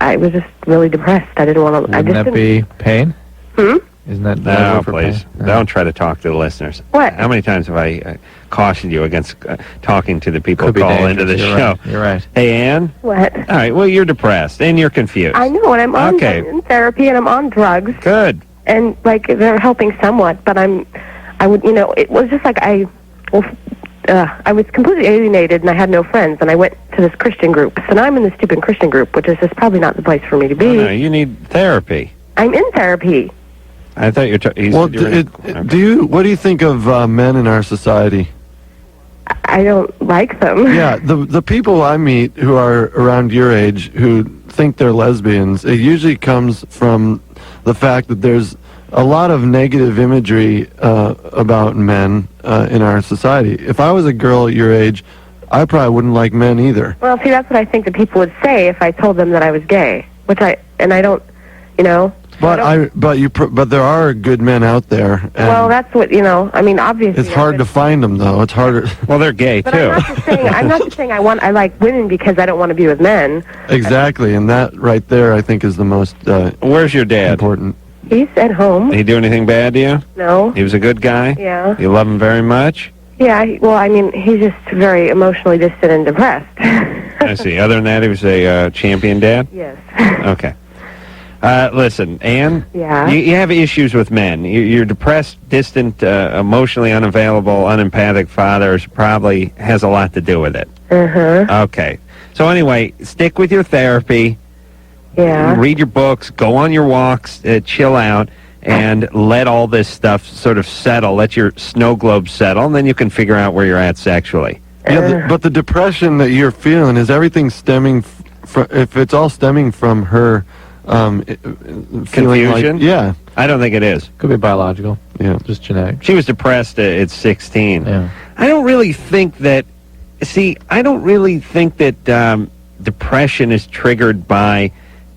I was just really depressed. I didn't want to. Wouldn't that be pain? Isn't that No, for please. pain? Don't try to talk to the listeners. What? How many times have I cautioned you against talking to the people Could who be call into the dangerous. show? You're right. Hey, Ann? What? All right, well, you're depressed, and you're confused. I know, and I'm Okay. in therapy, and I'm on drugs. Good. And they're helping somewhat, but it was just I was completely alienated, and I had no friends, and I went to this Christian group. So now I'm in this stupid Christian group, which is just probably not the place for me to be. No, you need therapy. I'm in therapy. I thought you were... Well, what do you think of men in our society? I don't like them. Yeah, the people I meet who are around your age who think they're lesbians, it usually comes from the fact that there's a lot of negative imagery about men in our society. If I was a girl your age, I probably wouldn't like men either. Well, see, that's what I think that people would say if I told them that I was gay, I don't, But there are good men out there. And Well, that's what, I mean, obviously. it's hard to find them, though. It's harder. Well, they're gay, But too. I'm not just saying I like women because I don't want to be with men. Exactly, and that right there, I think, is the most Where's your dad? important. He's at home. Did he do anything bad to you? No. He was a good guy? Yeah. You love him very much? Yeah, well, I mean, he's just very emotionally distant and depressed. I see. Other than that, he was a champion dad? Yes. Okay. Listen, Ann, Yeah? you have issues with men. Your depressed, distant, emotionally unavailable, unempathic father probably has a lot to do with it. Uh-huh. Okay. So anyway, stick with your therapy. Yeah. Read your books, go on your walks, chill out, and let all this stuff sort of settle. Let your snow globe settle, and then you can figure out where you're at sexually. Yeah, but the depression that you're feeling, is everything stemming from, if it's all stemming from her feeling Confusion? like, yeah. I don't think it is. Could be biological. Yeah. Just genetic. She was depressed at 16. Yeah. I don't really think that, depression is triggered by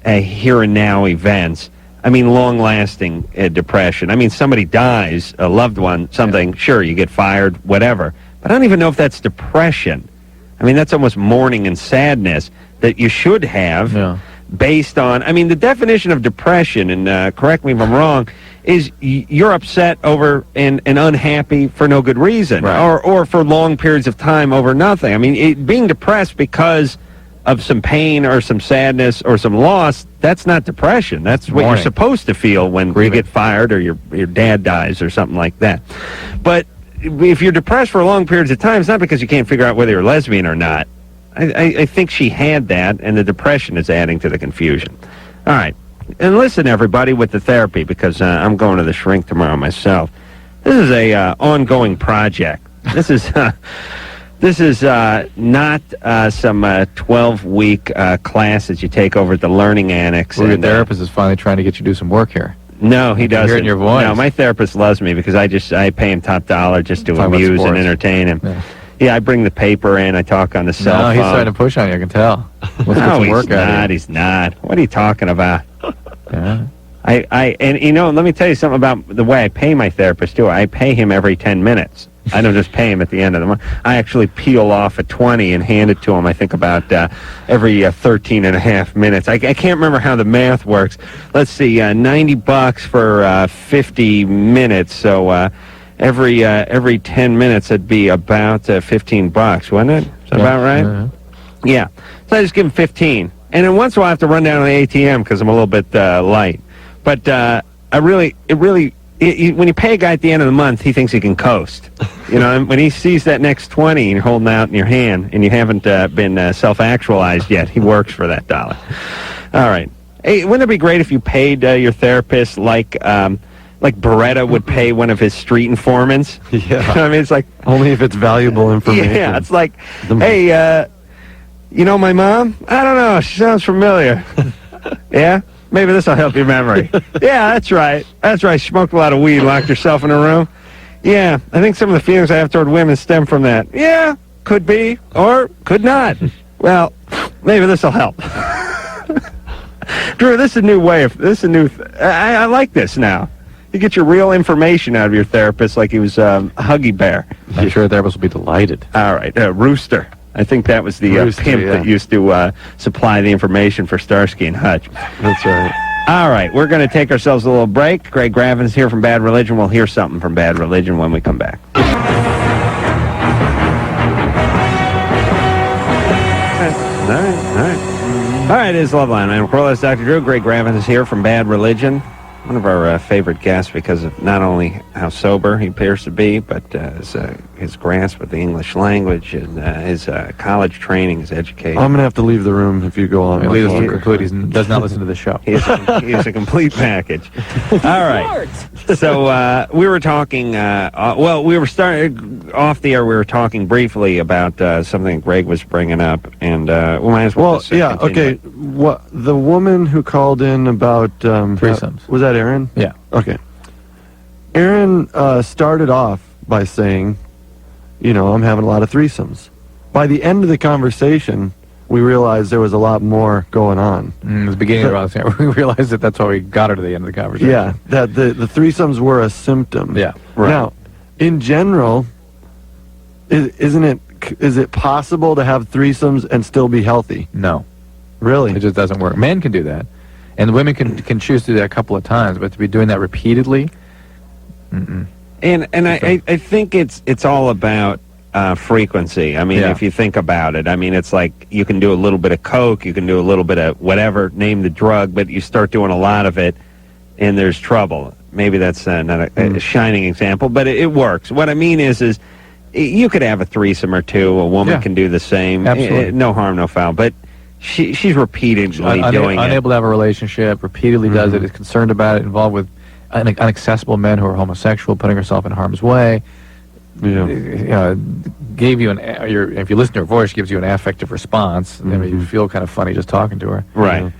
here and now events. I mean, long-lasting depression. I mean, somebody dies, a loved one, something, sure, you get fired, whatever. But I don't even know if that's depression. I mean, that's almost mourning and sadness that you should have based on, I mean, the definition of depression, and correct me if I'm wrong, is you're upset over and unhappy for no good reason, or for long periods of time over nothing. I mean, being depressed because of some pain or some sadness or some loss, that's not depression. That's what you're supposed to feel when you get fired or your dad dies or something like that. But if you're depressed for long periods of time, it's not because you can't figure out whether you're lesbian or not. I think she had that, and the depression is adding to the confusion. All right. And listen, everybody, with the therapy, because I'm going to the shrink tomorrow myself. This is a ongoing project. This is... This is not some 12-week class that you take over at the Learning Annex. Well, your therapist is finally trying to get you to do some work here. No, he doesn't. Hearing your voice. No, my therapist loves me because I pay him top dollar just to amuse and entertain him. Yeah, I bring the paper in. I talk on the cell phone. No, he's trying to push on you. I can tell. No, he's not. What are you talking about? Yeah. And let me tell you something about the way I pay my therapist too. I pay him every 10 minutes. I don't just pay him at the end of the month. I actually peel off a 20 and hand it to him, I think, about every 13 and a half minutes. I can't remember how the math works. Let's see, $90 for 50 minutes. So every 10 minutes, it'd be about $15, wasn't it? Is that about right? Yeah. So I just give him 15. And then once in a while, I have to run down to the ATM because I'm a little bit light. But when you pay a guy at the end of the month, he thinks he can coast. And when he sees that next 20 and you're holding out in your hand and you haven't been self-actualized yet, he works for that dollar. All right. Hey, wouldn't it be great if you paid your therapist like Beretta would pay one of his street informants? Yeah. I mean, it's like... Only if it's valuable information. Yeah, it's like, hey, you know my mom? I don't know. She sounds familiar. Yeah? Maybe this will help your memory. Yeah, that's right. That's right. She smoked a lot of weed, locked herself in a room. Yeah, I think some of the feelings I have toward women stem from that. Yeah, could be, or could not. Well, maybe this will help. Drew, this is a new way of, I like this now. You get your real information out of your therapist like he was a Huggy Bear. I'm sure a therapist will be delighted. All right, Rooster. I think that was the pimp that used to supply the information for Starsky and Hutch. That's right. All right, we're going to take ourselves a little break. Greg Gravin's here from Bad Religion. We'll hear something from Bad Religion when we come back. All right, it is Loveline. I'm Carolla, Dr. Drew. Greg Gravin is here from Bad Religion. One of our favorite guests because of not only how sober he appears to be, but his grasp of the English language and his college training, his education. I'm going to have to leave the room if you go on. He does not listen to the show. He is a complete package. All right. So we were talking, we were starting off the air, we were talking briefly about something Greg was bringing up, and we might as well yeah, okay. What the woman who called in about threesomes. Was that Aaron? Yeah. Okay. Aaron started off by saying, I'm having a lot of threesomes. By the end of the conversation, we realized there was a lot more going on. At the beginning of the we realized that that's why we got her to the end of the conversation. Yeah, that the threesomes were a symptom. Yeah. Right. Now, in general, is it possible to have threesomes and still be healthy? No. Really? It just doesn't work. Men can do that. And women can choose to do that a couple of times, but to be doing that repeatedly, And I think it's all about frequency. I mean, if you think about it, I mean, it's like you can do a little bit of coke, you can do a little bit of whatever, name the drug, but you start doing a lot of it, and there's trouble. Maybe that's not a shining example, but it works. What I mean is you could have a threesome or two. A woman can do the same. Absolutely. No harm, no foul. But she's repeatedly doing it. Unable to have a relationship, repeatedly does it, is concerned about it, involved with unaccessible men who are homosexual, putting herself in harm's way. Gave you if you listen to her voice, gives you an affective response. I mean, you feel kind of funny just talking to her. Right.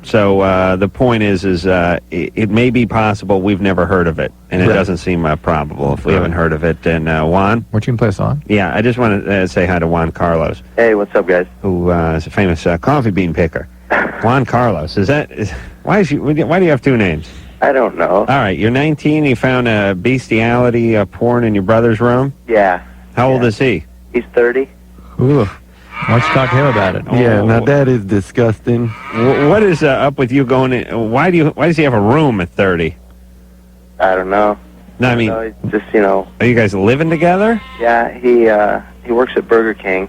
So the point is it may be possible. We've never heard of it, and it doesn't seem probable if we haven't heard of it. And Juan? Weren't you going to play a song? Yeah, I just want to say hi to Juan Carlos. Hey, what's up, guys? Who is a famous coffee bean picker. Juan Carlos. Why do you have two names? I don't know. All right, you're 19. You found a bestiality porn in your brother's room? Yeah. How old is he? He's 30. Ooh. Why don't you talk to him about it? Yeah, now that is disgusting. What is up with you going in? Why does he have a room at 30? I don't know. No, I mean, He's just, are you guys living together? Yeah, he works at Burger King.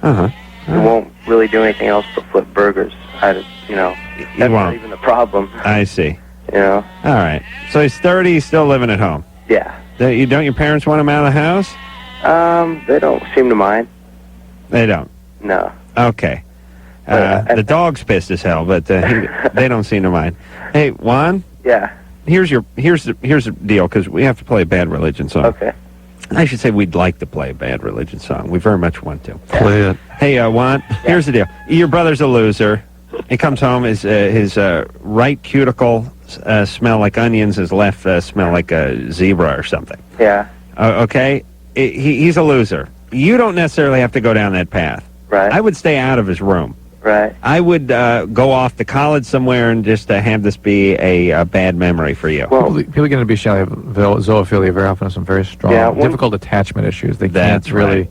Uh-huh. He won't really do anything else but flip burgers. That's not even the problem. I see. All right. So he's 30, he's still living at home. Yeah. Don't your parents want him out of the house? They don't seem to mind. They don't? No. Okay. The dog's pissed as hell, but they don't seem to mind. Hey, Juan? Yeah. Here's the deal, because we have to play a Bad Religion song. Okay. I should say we'd like to play a Bad Religion song. We very much want to. Play it. Hey, Juan, here's the deal. Your brother's a loser. He comes home, his right cuticle smell like onions, his left smell like a zebra or something. Yeah. Okay? He's a loser. You don't necessarily have to go down that path. Right. I would stay out of his room. Right. I would go off to college somewhere and just have this be a bad memory for you. Well, people get into bestiality, zoophilia very often have some very strong, difficult attachment issues. They can't really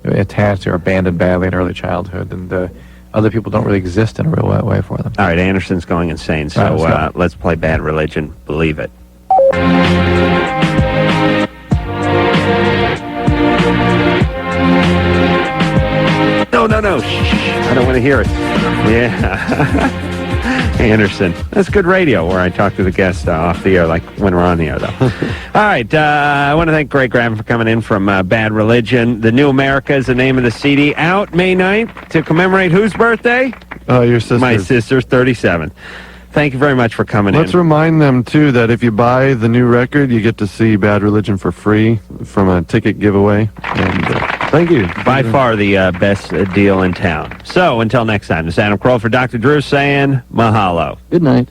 attach or abandoned badly in early childhood, and other people don't really exist in a real way for them. All right, Anderson's going insane, so let's play Bad Religion. Believe it. No. Shh. I don't want to hear it. Yeah. Anderson. That's good radio where I talk to the guests off the air, like when we're on the air, though. All right. I want to thank Greg Graven for coming in from Bad Religion. The New America is the name of the CD. Out May 9th to commemorate whose birthday? Your sister's. My sister's 37. Thank you very much for coming in. Let's remind them, too, that if you buy the new record, you get to see Bad Religion for free from a ticket giveaway. And thank you. By far the best deal in town. So, until next time, this is Adam Carolla for Dr. Drew saying mahalo. Good night.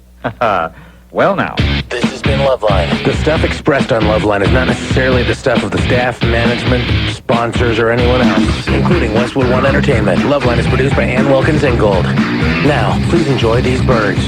Well, now. This has been Loveline. The stuff expressed on Loveline is not necessarily the stuff of the staff, management, sponsors, or anyone else, including Westwood One Entertainment. Loveline is produced by Ann Wilkins Ingold. Now, please enjoy these birds.